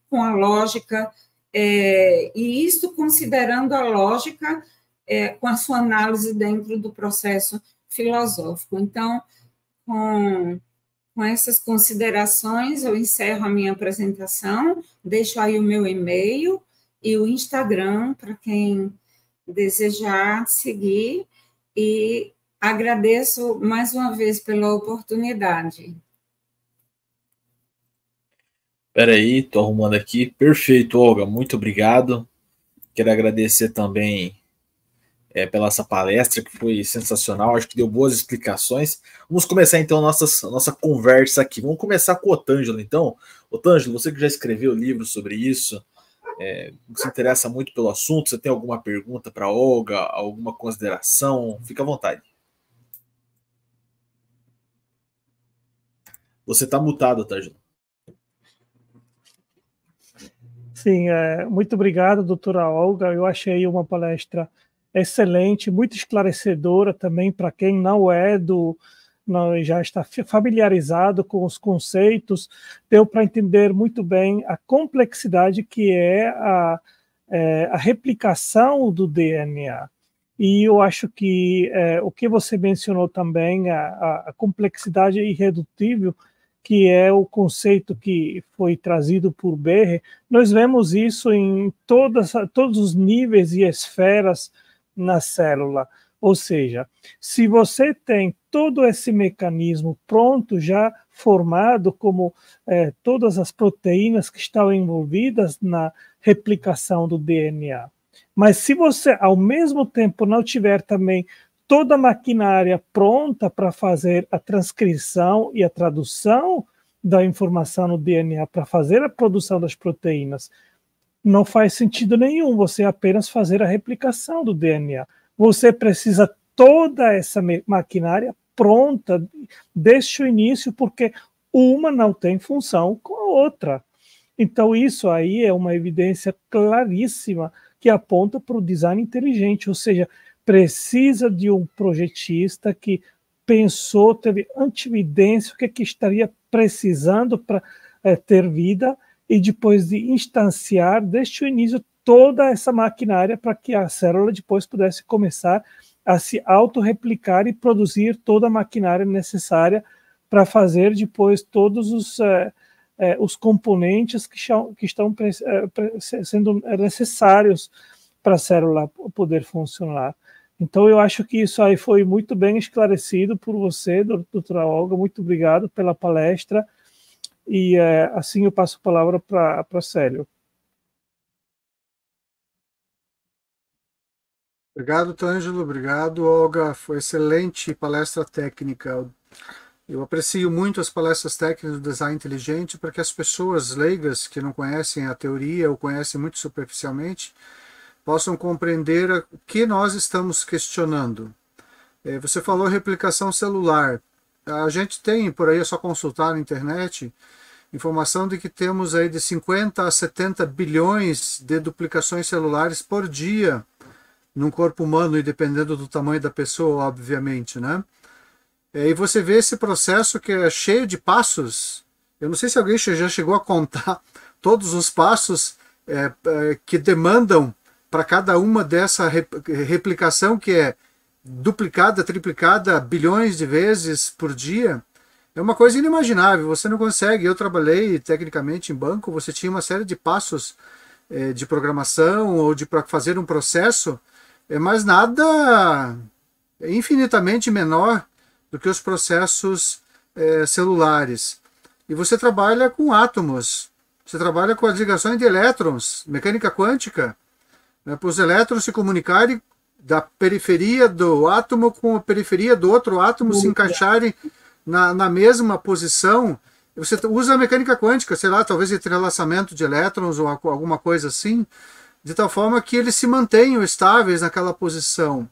com a lógica, e isso considerando a lógica com a sua análise dentro do processo filosófico. Então, com essas considerações, eu encerro a minha apresentação, deixo aí o meu e-mail e o Instagram para quem desejar seguir, e agradeço mais uma vez pela oportunidade. Espera aí, estou arrumando aqui. Perfeito, Olga, muito obrigado. Quero agradecer também pela essa palestra, que foi sensacional, acho que deu boas explicações. Vamos começar então a nossa conversa aqui. Vamos começar com o Otângelo, então. Otângelo, você que já escreveu livro sobre isso, se interessa muito pelo assunto, você tem alguma pergunta para a Olga, alguma consideração? Fica à vontade. Você está mutado, Otângelo. Sim, muito obrigado, doutora Olga. Eu achei uma palestra excelente, muito esclarecedora também para quem não já está familiarizado com os conceitos. Deu para entender muito bem a complexidade que é a replicação do DNA. E eu acho que o que você mencionou também, a complexidade irredutível, que é o conceito que foi trazido por Behe, nós vemos isso em todos os níveis e esferas na célula. Ou seja, se você tem todo esse mecanismo pronto, já formado, como todas as proteínas que estão envolvidas na replicação do DNA, mas se você, ao mesmo tempo, não tiver também toda a maquinária pronta para fazer a transcrição e a tradução da informação no DNA, para fazer a produção das proteínas, não faz sentido nenhum você apenas fazer a replicação do DNA. Você precisa toda essa maquinária pronta desde o início, porque uma não tem função com a outra. Então, isso aí é uma evidência claríssima que aponta para o design inteligente, ou seja, precisa de um projetista que pensou, teve antevidência, o que estaria precisando para ter vida, e depois de instanciar desde o início toda essa maquinária para que a célula depois pudesse começar a se autorreplicar e produzir toda a maquinária necessária para fazer depois todos os componentes que estão sendo necessários para a célula poder funcionar. Então, eu acho que isso aí foi muito bem esclarecido por você, doutora Olga. Muito obrigado pela palestra. E assim eu passo a palavra para Célio. Obrigado, Tângelo. Obrigado, Olga. Foi excelente palestra técnica. Eu aprecio muito as palestras técnicas do design inteligente para que as pessoas leigas que não conhecem a teoria ou conhecem muito superficialmente possam compreender o que nós estamos questionando. Você falou replicação celular. A gente tem, por aí é só consultar na internet, informação de que temos aí de 50 a 70 bilhões de duplicações celulares por dia num corpo humano, e dependendo do tamanho da pessoa, obviamente, né? E você vê esse processo que é cheio de passos. Eu não sei se alguém já chegou a contar todos os passos que demandam para cada uma dessa replicação, que é duplicada, triplicada bilhões de vezes por dia. É uma coisa inimaginável, você não consegue. Eu trabalhei tecnicamente em banco, você tinha uma série de passos de programação ou para fazer um processo, mas nada infinitamente menor do que os processos celulares. E você trabalha com átomos, você trabalha com as ligações de elétrons, mecânica quântica, né, para os elétrons se comunicarem da periferia do átomo com a periferia do outro átomo se encaixarem na mesma posição. Você usa a mecânica quântica, sei lá, talvez entrelaçamento de elétrons ou alguma coisa assim, de tal forma que eles se mantenham estáveis naquela posição.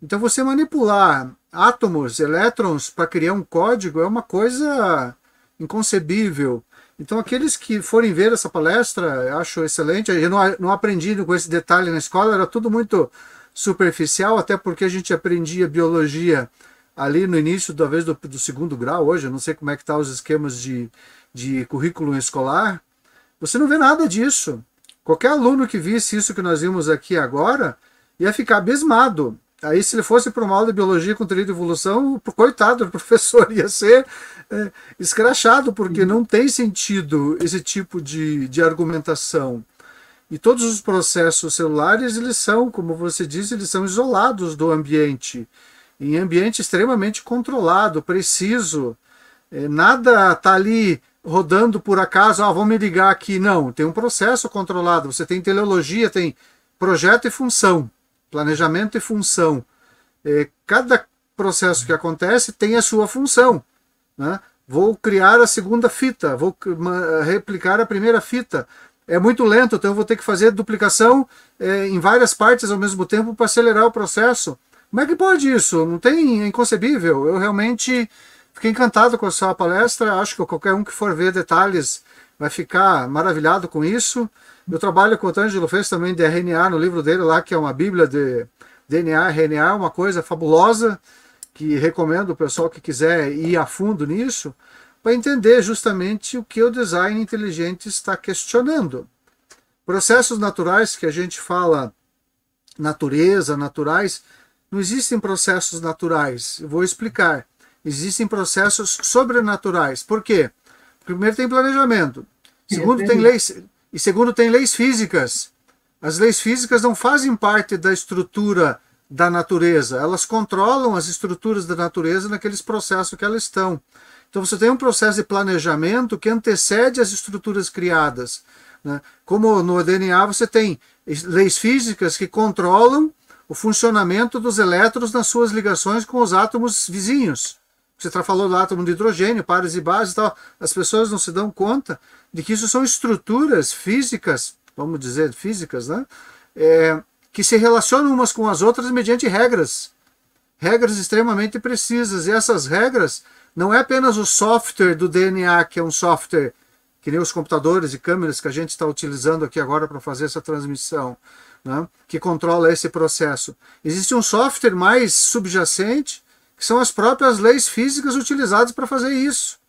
Então você manipular átomos, elétrons para criar um código é uma coisa inconcebível. Então aqueles que forem ver essa palestra, eu acho excelente. Eu não aprendi com esse detalhe na escola, era tudo muito superficial, até porque a gente aprendia biologia ali no início, talvez do segundo grau. Hoje eu não sei como é que tá os esquemas de currículo escolar. Você não vê nada disso. Qualquer aluno que visse isso que nós vimos aqui agora ia ficar abismado. Aí, se ele fosse para uma aula de biologia com teoria de evolução, coitado do professor, ia ser escrachado, porque não tem sentido esse tipo de argumentação. E todos os processos celulares, eles são, como você disse, eles são isolados do ambiente, em ambiente extremamente controlado, preciso. Nada está ali rodando por acaso, vamos me ligar aqui. Não, tem um processo controlado. Você tem teleologia, tem projeto e função, planejamento e função. Cada processo que acontece tem a sua função, né? Vou criar a segunda fita, vou replicar a primeira fita. É muito lento, então eu vou ter que fazer duplicação em várias partes ao mesmo tempo para acelerar o processo. Como é que pode isso? Não tem, é inconcebível. Eu realmente fiquei encantado com a sua palestra. Acho que qualquer um que for ver detalhes vai ficar maravilhado com isso. Eu trabalho com o Tângelo, fez também de RNA no livro dele lá, que é uma bíblia de DNA, RNA, uma coisa fabulosa, que recomendo o pessoal que quiser ir a fundo nisso, para entender justamente o que o design inteligente está questionando. Processos naturais, que a gente fala natureza, naturais, não existem processos naturais. Eu vou explicar. Existem processos sobrenaturais. Por quê? Primeiro tem planejamento. Segundo tem leis. E segundo tem leis físicas. As leis físicas não fazem parte da estrutura da natureza. Elas controlam as estruturas da natureza naqueles processos que elas estão. Então você tem um processo de planejamento que antecede as estruturas criadas, né? Como no DNA você tem leis físicas que controlam o funcionamento dos elétrons nas suas ligações com os átomos vizinhos. Você falou do átomo de hidrogênio, pares e bases e tal. As pessoas não se dão conta de que isso são estruturas físicas, vamos dizer físicas, né? Que se relacionam umas com as outras mediante regras. Regras extremamente precisas. E essas regras não é apenas o software do DNA, que é um software que nem os computadores e câmeras que a gente está utilizando aqui agora para fazer essa transmissão, né? Que controla esse processo. Existe um software mais subjacente, que são as próprias leis físicas utilizadas para fazer isso.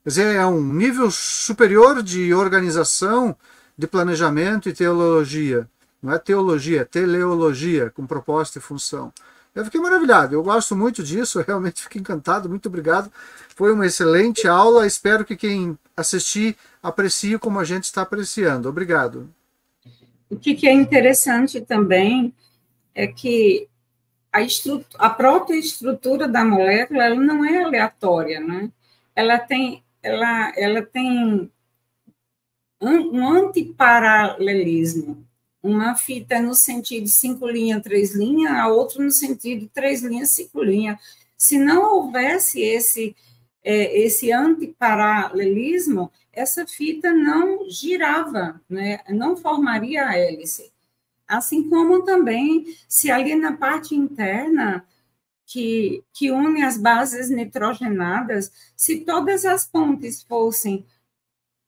Quer dizer, é um nível superior de organização, de planejamento e teleologia. Não é teologia, é teleologia, com propósito e função. Eu fiquei maravilhado, eu gosto muito disso, eu realmente fiquei encantado, muito obrigado. Foi uma excelente aula, espero que quem assistir aprecie como a gente está apreciando. Obrigado. O que é interessante também é que a própria estrutura da molécula ela não é aleatória, né? Ela tem um antiparalelismo. Uma fita no sentido 5 linhas, 3 linhas, a outra no sentido 3 linhas, 5 linhas. Se não houvesse esse antiparalelismo, essa fita não girava, né? Não formaria a hélice. Assim como também, se ali na parte interna, que une as bases nitrogenadas, se todas as pontes fossem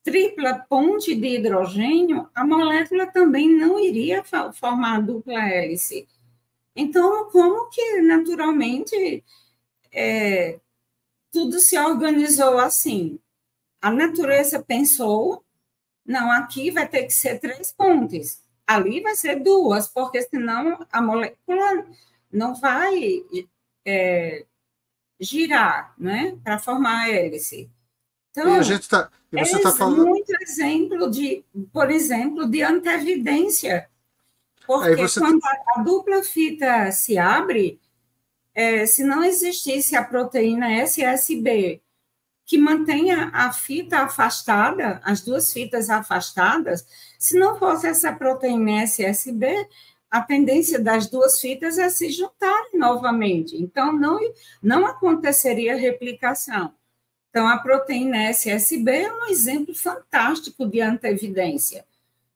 tripla ponte de hidrogênio, a molécula também não iria formar dupla hélice. Então, como que naturalmente tudo se organizou assim? A natureza pensou, não, aqui vai ter que ser 3 pontes, ali vai ser 2, porque senão a molécula não vai girar, né, para formar a hélice. Então, você está falando muito exemplo por exemplo, de antevidência, porque quando a dupla fita se abre, se não existisse a proteína SSB, que mantenha a fita afastada, as duas fitas afastadas, se não fosse essa proteína SSB, a tendência das duas fitas é se juntarem novamente. Então, não aconteceria replicação. Então, a proteína SSB é um exemplo fantástico de antevidência.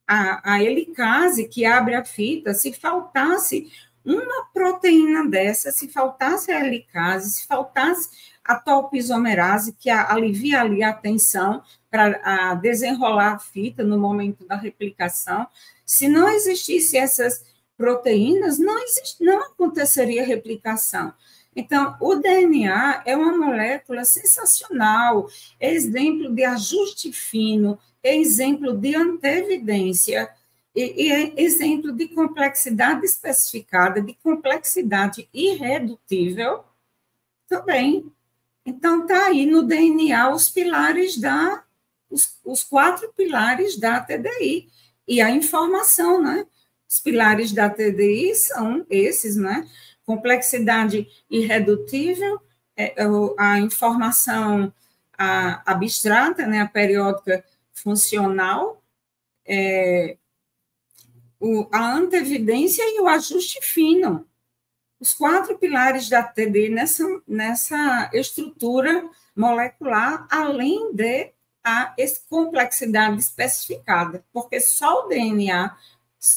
A helicase que abre a fita, se faltasse uma proteína dessa, se faltasse a helicase, se faltasse a topoisomerase, que alivia ali a tensão para desenrolar a fita no momento da replicação, se não existisse essas proteínas, não aconteceria replicação. Então, o DNA é uma molécula sensacional, é exemplo de ajuste fino, é exemplo de antevidência, e é exemplo de complexidade especificada, de complexidade irredutível também. Então, está aí no DNA os pilares os 4 pilares da TDI, e a informação, né? Os pilares da TDI são esses, né? Complexidade irredutível, a informação abstrata, né, a periódica funcional, a antevidência e o ajuste fino. Os 4 pilares da TDI nessa estrutura molecular, além de a complexidade especificada, porque só o DNA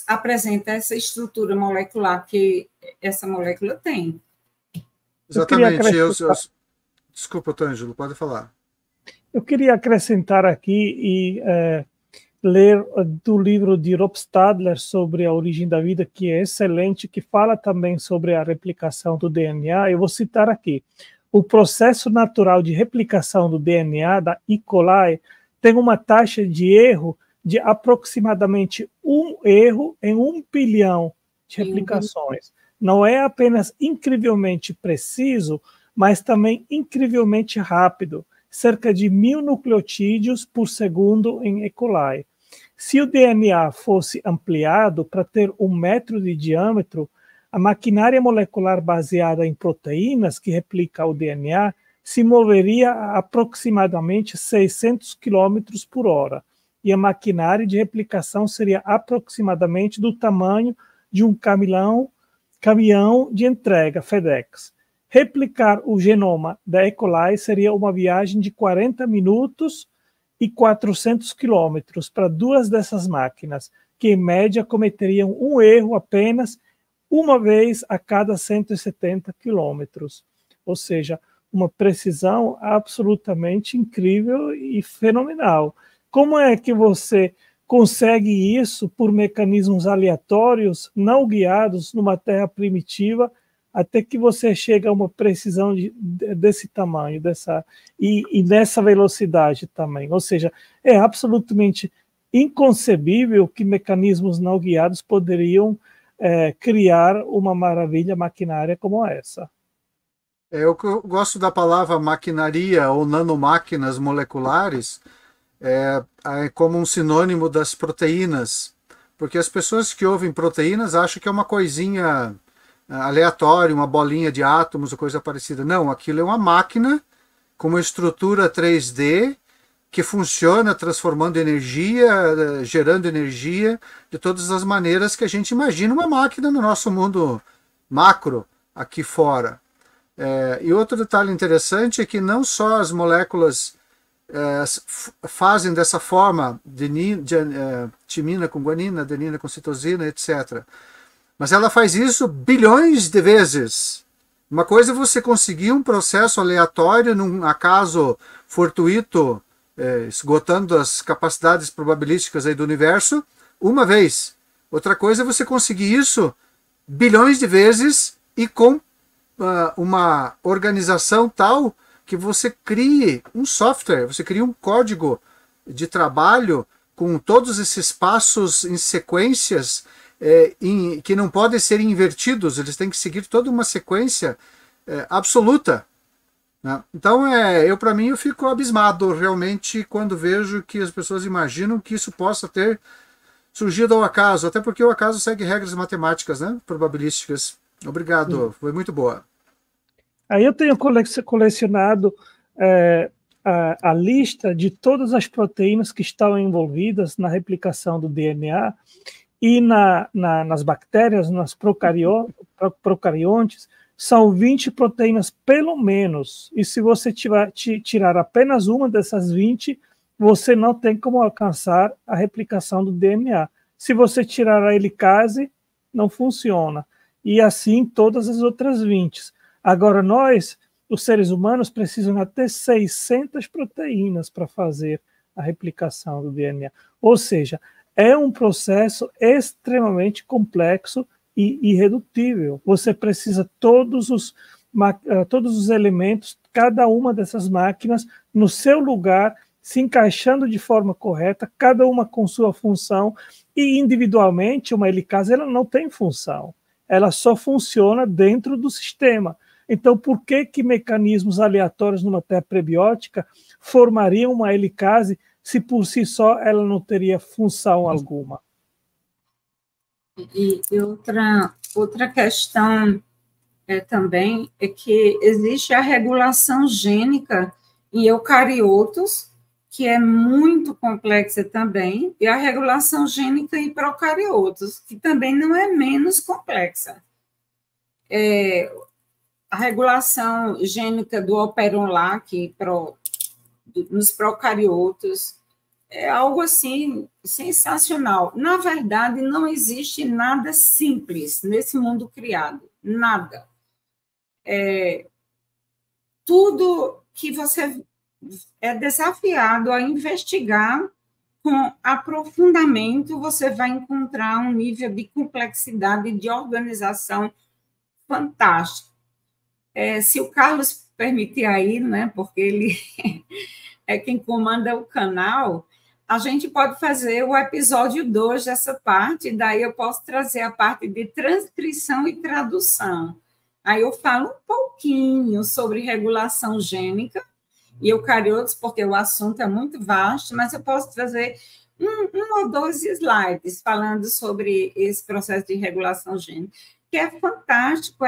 apresenta essa estrutura molecular que essa molécula tem. Exatamente. Desculpa, Tângelo, pode falar. Eu queria acrescentar aqui e ler do livro de Rob Stadler sobre a origem da vida, que é excelente, que fala também sobre a replicação do DNA. Eu vou citar aqui. O processo natural de replicação do DNA da E. coli tem uma taxa de erro de aproximadamente 1 erro em 1 bilhão de replicações. Não é apenas incrivelmente preciso, mas também incrivelmente rápido, cerca de 1000 nucleotídeos por segundo em E. coli. Se o DNA fosse ampliado para ter 1 metro de diâmetro, a maquinária molecular baseada em proteínas que replica o DNA se moveria a aproximadamente 600 km por hora, e a maquinária de replicação seria aproximadamente do tamanho de um caminhão de entrega FedEx. Replicar o genoma da E. coli seria uma viagem de 40 minutos e 400 quilômetros para 2 dessas máquinas, que em média cometeriam um erro apenas uma vez a cada 170 quilômetros. Ou seja, uma precisão absolutamente incrível e fenomenal. Como é que você consegue isso por mecanismos aleatórios, não guiados numa terra primitiva, até que você chega a uma precisão desse tamanho, e nessa velocidade também? Ou seja, é absolutamente inconcebível que mecanismos não guiados poderiam criar uma maravilha maquinária como essa. Eu gosto da palavra maquinaria ou nanomáquinas moleculares como um sinônimo das proteínas, porque as pessoas que ouvem proteínas acham que é uma coisinha aleatória, uma bolinha de átomos ou coisa parecida. Não, aquilo é uma máquina com uma estrutura 3D que funciona transformando energia, gerando energia de todas as maneiras que a gente imagina uma máquina no nosso mundo macro aqui fora. E outro detalhe interessante é que não só as moléculas fazem dessa forma, timina com guanina, adenina com citosina, etc. Mas ela faz isso bilhões de vezes. Uma coisa é você conseguir um processo aleatório, num acaso fortuito, esgotando as capacidades probabilísticas aí do universo, uma vez. Outra coisa é você conseguir isso bilhões de vezes e com uma organização tal que você crie um software, você cria um código de trabalho com todos esses passos em sequências que não podem ser invertidos, eles têm que seguir toda uma sequência absoluta. Né? Então, para mim, eu fico abismado realmente quando vejo que as pessoas imaginam que isso possa ter surgido ao acaso, até porque o acaso segue regras matemáticas, né? Probabilísticas. Obrigado, foi muito boa. Aí eu tenho colecionado a lista de todas as proteínas que estão envolvidas na replicação do DNA e nas bactérias, nas procariontes, são 20 proteínas pelo menos. E se você tirar apenas uma dessas 20, você não tem como alcançar a replicação do DNA. Se você tirar a helicase, não funciona. E assim todas as outras 20. Agora, nós, os seres humanos, precisam até 600 proteínas para fazer a replicação do DNA. Ou seja, é um processo extremamente complexo e irredutível. Você precisa todos os elementos, cada uma dessas máquinas, no seu lugar, se encaixando de forma correta, cada uma com sua função, e individualmente uma helicase ela não tem função. Ela só funciona dentro do sistema. Então, por que mecanismos aleatórios numa teia prebiótica formariam uma helicase se por si só ela não teria função alguma? E outra questão também é que existe a regulação gênica em eucariotos, que é muito complexa também, e a regulação gênica em procariotos, que também não é menos complexa. A regulação gênica do operon-LAC nos procariotos é algo assim sensacional. Na verdade, não existe nada simples nesse mundo criado, nada. Tudo que você é desafiado a investigar com aprofundamento, você vai encontrar um nível de complexidade de organização fantástico. Se o Carlos permitir aí, né, porque ele é quem comanda o canal, a gente pode fazer o episódio 2 dessa parte, daí eu posso trazer a parte de transcrição e tradução. Aí eu falo um pouquinho sobre regulação gênica e eucariotos, porque o assunto é muito vasto, mas eu posso trazer um ou dois slides falando sobre esse processo de regulação gênica, que é fantástico,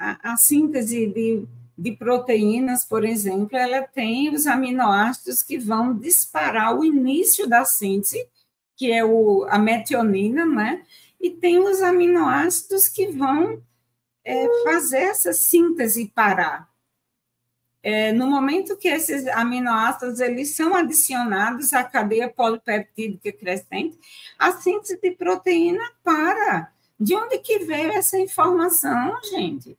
a síntese de proteínas, por exemplo, ela tem os aminoácidos que vão disparar o início da síntese, que é a metionina, né? E tem os aminoácidos que vão fazer essa síntese parar. No momento que esses aminoácidos eles são adicionados à cadeia polipeptídica crescente, a síntese de proteína para. De onde que veio essa informação, gente?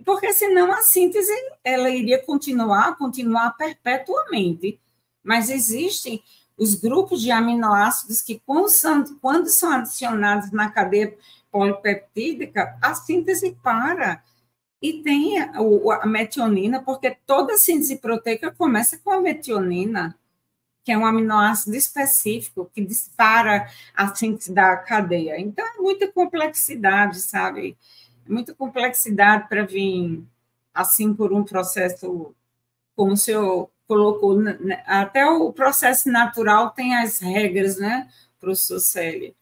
Porque senão a síntese ela iria continuar perpetuamente. Mas existem os grupos de aminoácidos que, quando são adicionados na cadeia polipeptídica, a síntese para. E tem a metionina, porque toda síntese proteica começa com a metionina. que é um aminoácido específico que dispara a síntese da cadeia. Então, é muita complexidade, sabe? Muita complexidade para vir, assim, por um processo, como o senhor colocou, até o processo natural tem as regras, né, professor Célio?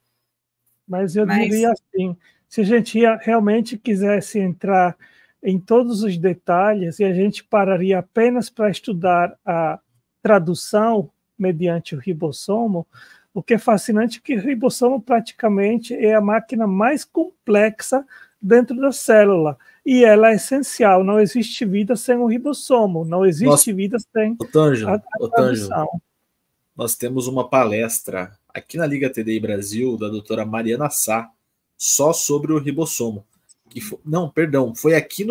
Mas eu diria assim, se a gente realmente quisesse entrar em todos os detalhes e a gente pararia apenas para estudar a tradução mediante o ribossomo, o que é fascinante é que o ribossomo praticamente é a máquina mais complexa dentro da célula, e ela é essencial, não existe vida sem o ribossomo, não existe vida sem a tradução. Nós temos uma palestra aqui na Liga TDI Brasil, da doutora Mariana Sá, só sobre o ribossomo. Foi aqui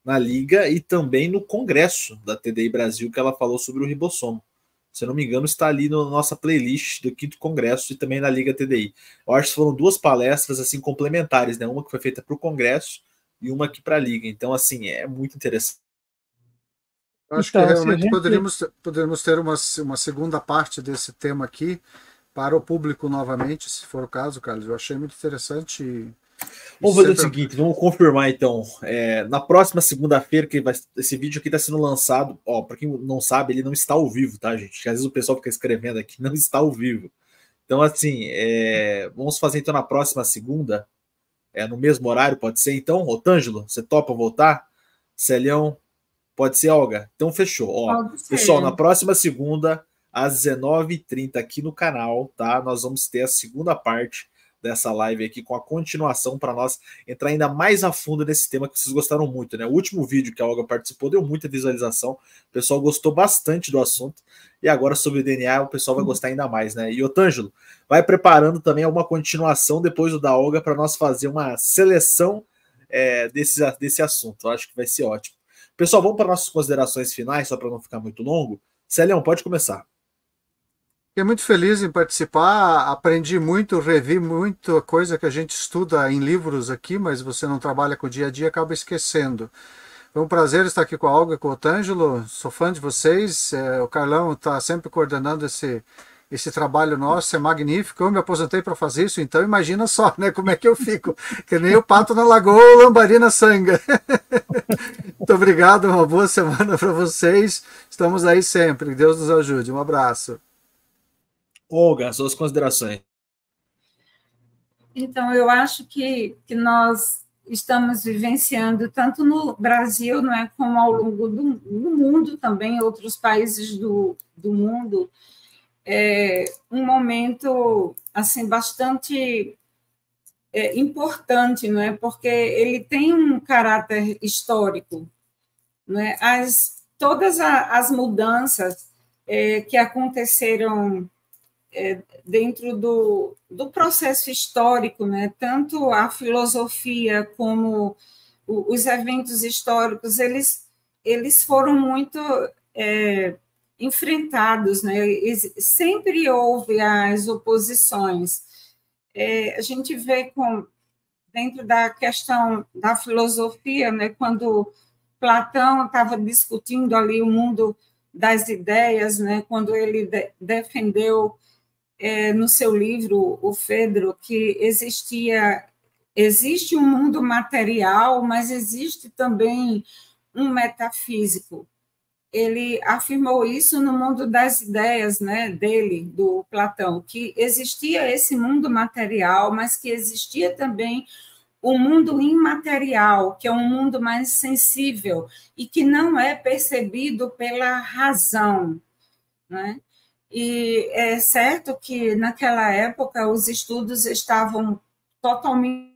na Liga e também no Congresso da TDI Brasil que ela falou sobre o ribossomo. Se eu não me engano, está ali na nossa playlist do 5º Congresso e também na Liga TDI. Eu acho que foram 2 palestras assim complementares, né? Uma que foi feita para o Congresso e uma aqui para a Liga. Então, assim, é muito interessante. Acho que realmente poderíamos ter uma segunda parte desse tema aqui para o público novamente, se for o caso, Carlos. Eu achei muito interessante. Vamos fazer o seguinte, vamos confirmar então. Na próxima segunda-feira, esse vídeo aqui está sendo lançado. Para quem não sabe, ele não está ao vivo, tá, gente? Às vezes o pessoal fica escrevendo aqui, não está ao vivo. Então, assim, vamos fazer então na próxima segunda, no mesmo horário, pode ser então? Otângelo, você topa voltar? Celião, pode ser, Olga? Então, fechou. Pessoal, na próxima segunda, às 19h30 aqui no canal, tá? Nós vamos ter a segunda parte dessa live aqui com a continuação para nós entrar ainda mais a fundo nesse tema que vocês gostaram muito, né? O último vídeo que a Olga participou deu muita visualização, o pessoal gostou bastante do assunto, e agora sobre o DNA o pessoal vai gostar ainda mais, né? E Otângelo, vai preparando também alguma continuação depois do da Olga para nós fazer uma seleção desse assunto. Eu acho que vai ser ótimo. Pessoal, vamos para nossas considerações finais, só para não ficar muito longo. Celião, pode começar. Fiquei muito feliz em participar, aprendi muito, revi muita coisa que a gente estuda em livros aqui, mas você não trabalha com o dia a dia, acaba esquecendo. Foi um prazer estar aqui com a Olga, com o Otângelo, sou fã de vocês, o Carlão está sempre coordenando esse trabalho nosso, é magnífico, eu me aposentei para fazer isso, então imagina só, né, como é que eu fico, que nem o pato na lagoa ou lambari na sanga. Muito obrigado, uma boa semana para vocês, estamos aí sempre, que Deus nos ajude, um abraço. Olga, suas considerações. Então, eu acho que nós estamos vivenciando, tanto no Brasil, não é, como ao longo do mundo também, outros países do mundo, um momento assim, bastante importante, não é? Porque ele tem um caráter histórico. Não é? Todas as mudanças que aconteceram dentro do processo histórico, né? Tanto a filosofia como os eventos históricos, eles foram muito enfrentados, né? Sempre houve as oposições. A gente vê dentro da questão da filosofia, né? Quando Platão estava discutindo ali o mundo das ideias, né? Quando ele defendeu no seu livro, o Fedro, que existe um mundo material, mas existe também um metafísico. Ele afirmou isso no mundo das ideias, né, dele, do Platão, que existia esse mundo material, mas que existia também o mundo imaterial, que é um mundo mais sensível e que não é percebido pela razão, né? E é certo que, naquela época, os estudos estavam totalmente...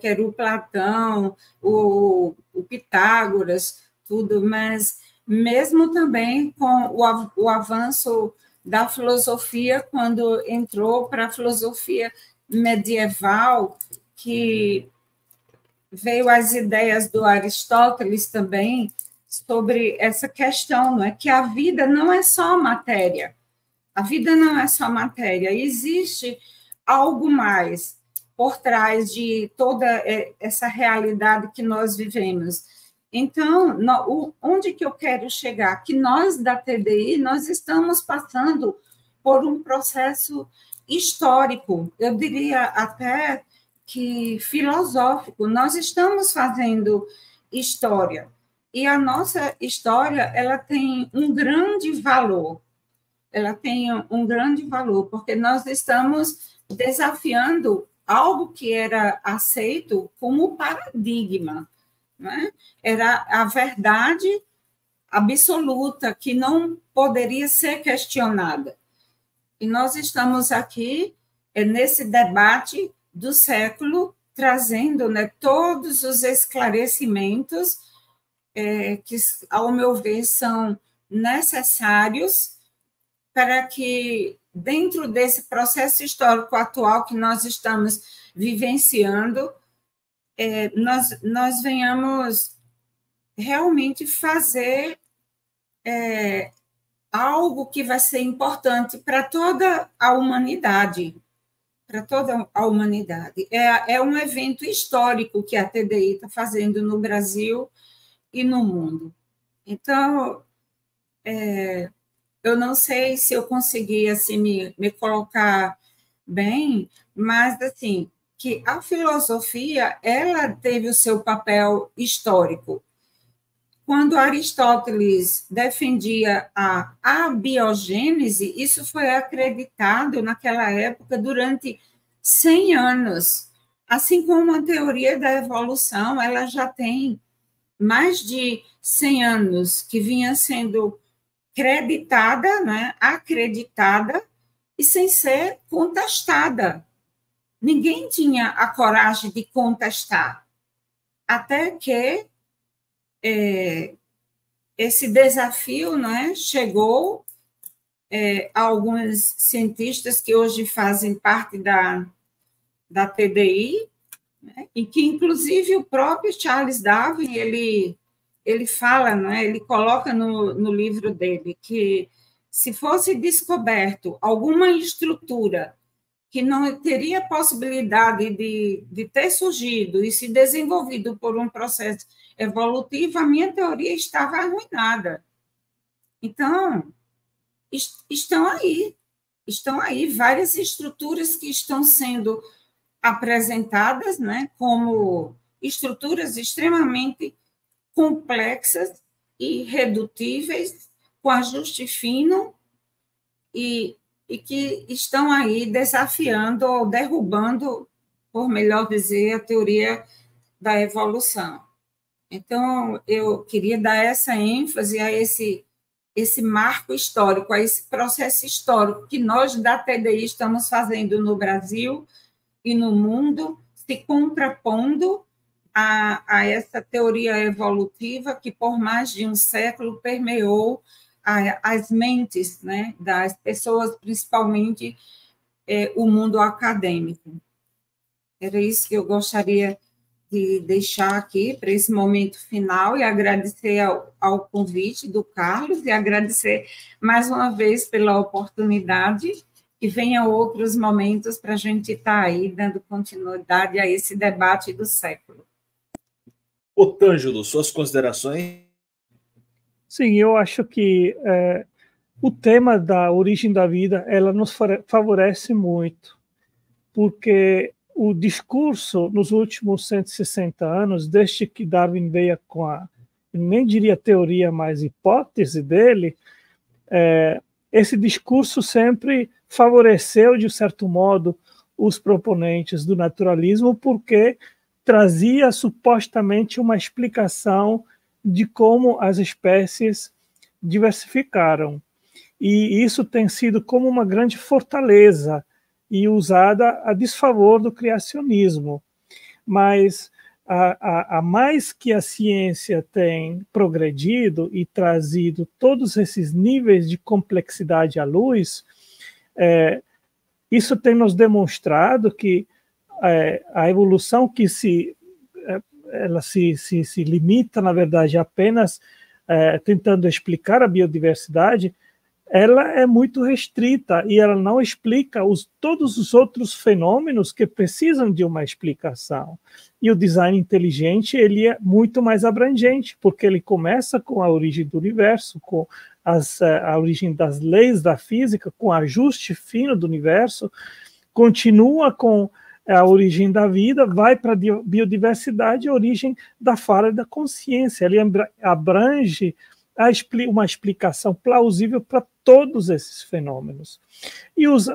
que era o Platão, o Pitágoras, tudo, mas mesmo também com o avanço da filosofia, quando entrou para a filosofia medieval, que veio as ideias do Aristóteles também, sobre essa questão, não é? Que a vida não é só matéria. A vida não é só matéria. Existe algo mais por trás de toda essa realidade que nós vivemos. Então, onde que eu quero chegar? Que nós, da TDI, nós estamos passando por um processo histórico, eu diria até que filosófico. Nós estamos fazendo história, e a nossa história, ela tem um grande valor. Ela tem um grande valor, porque nós estamos desafiando algo que era aceito como paradigma, né? Era a verdade absoluta, que não poderia ser questionada. E nós estamos aqui, nesse debate do século, trazendo, né, todos os esclarecimentos que, ao meu ver, são necessários para que, dentro desse processo histórico atual que nós estamos vivenciando, nós venhamos realmente fazer algo que vai ser importante para toda a humanidade, para toda a humanidade. É um evento histórico que a TDI está fazendo no Brasil e no mundo. Então, eu não sei se eu consegui assim, me colocar bem, mas assim, que a filosofia, ela teve o seu papel histórico. Quando Aristóteles defendia a abiogênese, isso foi acreditado naquela época durante 100 anos. Assim como a teoria da evolução, ela já tem mais de 100 anos que vinha sendo creditada, né, acreditada e sem ser contestada. Ninguém tinha a coragem de contestar, até que esse desafio, né, chegou a alguns cientistas que hoje fazem parte da TDI, né, e que, inclusive, o próprio Charles Darwin, ele fala, né, ele coloca no livro dele que, se fosse descoberto alguma estrutura que não teria possibilidade de ter surgido e se desenvolvido por um processo evolutivo, a minha teoria estava arruinada. Então, estão aí várias estruturas que estão sendo apresentadas, né, como estruturas extremamente complexas e irredutíveis, com ajuste fino, e que estão aí desafiando ou derrubando, por melhor dizer, a teoria da evolução. Então, eu queria dar essa ênfase a esse marco histórico, a esse processo histórico que nós da TDI estamos fazendo no Brasil e no mundo, se contrapondo a essa teoria evolutiva que, por mais de um século, permeou as mentes, né, das pessoas, principalmente o mundo acadêmico. Era isso que eu gostaria de deixar aqui para esse momento final, e agradecer ao convite do Carlos, e agradecer mais uma vez pela oportunidade, que venha outros momentos para a gente estar aí dando continuidade a esse debate do século. Otângelo, suas considerações? Sim, eu acho que o tema da origem da vida, ela nos favorece muito, porque o discurso nos últimos 160 anos, desde que Darwin veio com nem diria teoria, mas hipótese dele, esse discurso sempre favoreceu, de certo modo, os proponentes do naturalismo, porque trazia supostamente uma explicação de como as espécies diversificaram. E isso tem sido como uma grande fortaleza e usada a desfavor do criacionismo. Mas, a mais que a ciência tem progredido e trazido todos esses níveis de complexidade à luz, isso tem nos demonstrado que a evolução que ela se limita, na verdade, apenas tentando explicar a biodiversidade, ela é muito restrita e ela não explica todos os outros fenômenos que precisam de uma explicação. E o design inteligente, ele é muito mais abrangente, porque ele começa com a origem do universo, com a origem das leis da física, com o ajuste fino do universo, continua com a origem da vida, vai para a biodiversidade, a origem da fala e da consciência. Ele abrange uma explicação plausível para todos esses fenômenos. E os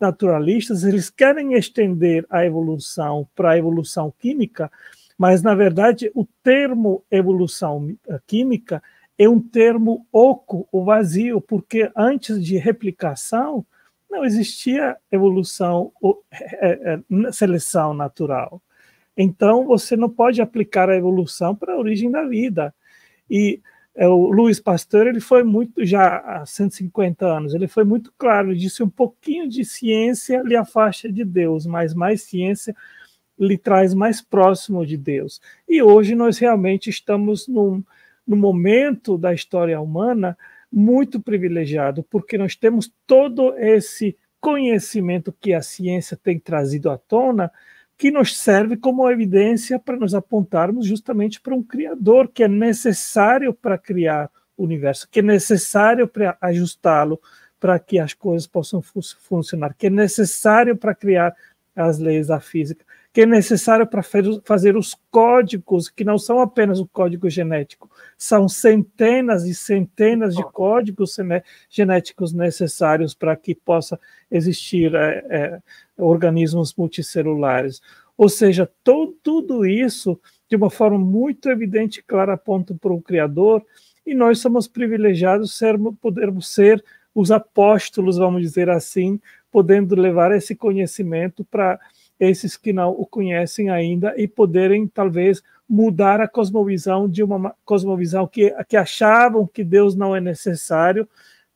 naturalistas, eles querem estender a evolução para a evolução química, mas, na verdade, o termo evolução química é um termo oco, ou vazio, porque antes de replicação não existia evolução, seleção natural. Então, você não pode aplicar a evolução para a origem da vida. E o Louis Pasteur, ele foi muito, já há 150 anos, ele foi muito claro, ele disse: um pouquinho de ciência lhe afasta de Deus, mas mais ciência lhe traz mais próximo de Deus. E hoje nós realmente estamos num momento da história humana muito privilegiado, porque nós temos todo esse conhecimento que a ciência tem trazido à tona, que nos serve como evidência para nos apontarmos justamente para um Criador que é necessário para criar o universo, que é necessário para ajustá-lo para que as coisas possam funcionar, que é necessário para criar as leis da física, que é necessário para fazer os códigos, que não são apenas o código genético, são centenas e centenas de códigos genéticos necessários para que possa existir organismos multicelulares. Ou seja, tudo isso, de uma forma muito evidente e clara, aponta para o Criador, e nós somos privilegiados podermos ser os apóstolos, vamos dizer assim, podendo levar esse conhecimento para esses que não o conhecem ainda e poderem, talvez, mudar a cosmovisão de uma cosmovisão que achavam que Deus não é necessário,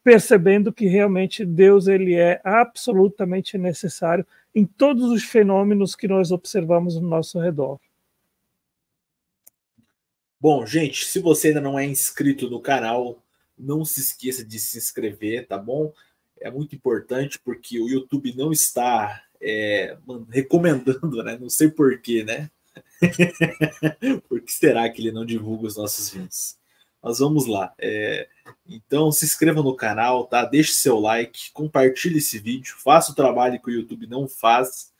percebendo que realmente Deus ele é absolutamente necessário em todos os fenômenos que nós observamos no nosso redor. Bom, gente, se você ainda não é inscrito no canal, não se esqueça de se inscrever, tá bom? É muito importante porque o YouTube não está recomendando, né? Não sei porquê, né? Por que será que ele não divulga os nossos vídeos? Mas vamos lá. Então, se inscreva no canal, tá? Deixe seu like, compartilhe esse vídeo, faça o trabalho que o YouTube não faz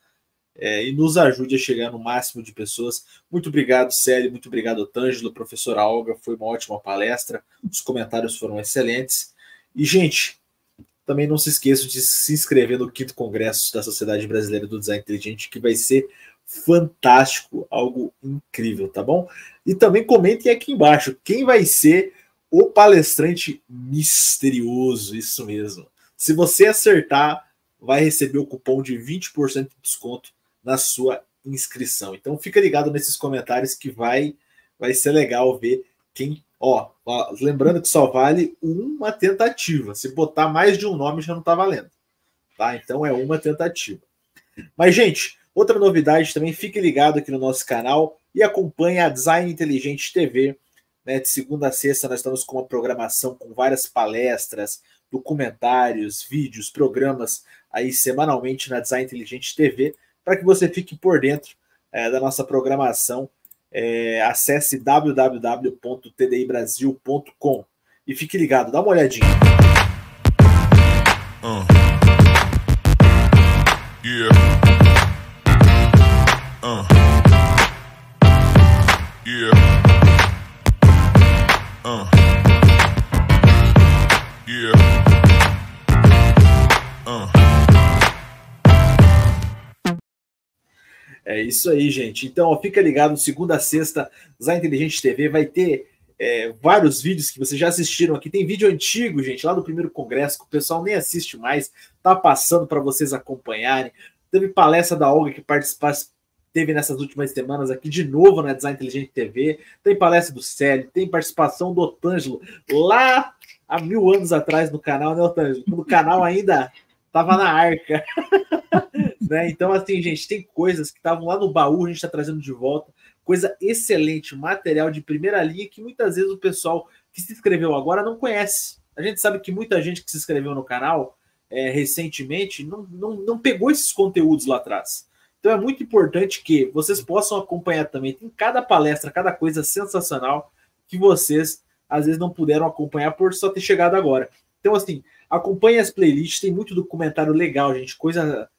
e nos ajude a chegar no máximo de pessoas. Muito obrigado, Célio, muito obrigado, Otângelo, professora Olga, foi uma ótima palestra, os comentários foram excelentes. E, gente, também não se esqueçam de se inscrever no 5º Congresso da Sociedade Brasileira do Design Inteligente, que vai ser fantástico, algo incrível, tá bom? E também comentem aqui embaixo quem vai ser o palestrante misterioso, isso mesmo. Se você acertar, vai receber o cupom de 20% de desconto na sua inscrição. Então fica ligado nesses comentários que vai ser legal ver quem... lembrando que só vale uma tentativa. Se botar mais de um nome já não tá valendo, tá? Então é uma tentativa. Mas, gente, outra novidade também, fique ligado aqui no nosso canal e acompanhe a Design Inteligente TV, né? De segunda a sexta nós estamos com uma programação com várias palestras, documentários, vídeos, programas aí semanalmente na Design Inteligente TV, para que você fique por dentro da nossa programação. Acesse www.tdibrasil.com e fique ligado, dá uma olhadinha. É isso aí, gente. Então, fica ligado, segunda a sexta, Design Inteligente TV vai ter vários vídeos que vocês já assistiram aqui. Tem vídeo antigo, gente, lá do primeiro congresso, que o pessoal nem assiste mais, tá passando para vocês acompanharem. Teve palestra da Olga que teve nessas últimas semanas aqui de novo na Design Inteligente TV. Tem palestra do Célio, tem participação do Otângelo lá há 1000 anos atrás no canal, né, Otângelo? Quando o canal ainda estava na arca. Né? Então, assim, gente, tem coisas que estavam lá no baú, a gente está trazendo de volta. Coisa excelente, material de primeira linha que muitas vezes o pessoal que se inscreveu agora não conhece. A gente sabe que muita gente que se inscreveu no canal recentemente não pegou esses conteúdos lá atrás. Então é muito importante que vocês possam acompanhar também. Tem cada palestra, cada coisa sensacional que vocês às vezes não puderam acompanhar por só ter chegado agora. Então, assim, acompanhe as playlists, tem muito documentário legal, gente, coisa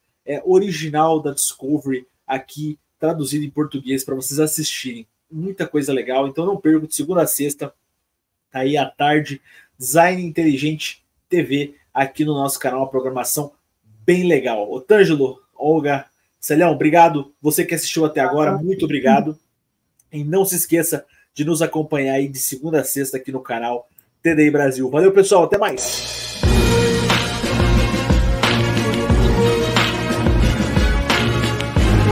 original da Discovery aqui, traduzido em português para vocês assistirem. Muita coisa legal, então não perca de segunda a sexta, tá aí à tarde, Design Inteligente TV, aqui no nosso canal, uma programação bem legal. Otângelo, Olga, Celhão, obrigado. Você que assistiu até agora, muito obrigado. E não se esqueça de nos acompanhar aí de segunda a sexta aqui no canal TDI Brasil. Valeu, pessoal, até mais!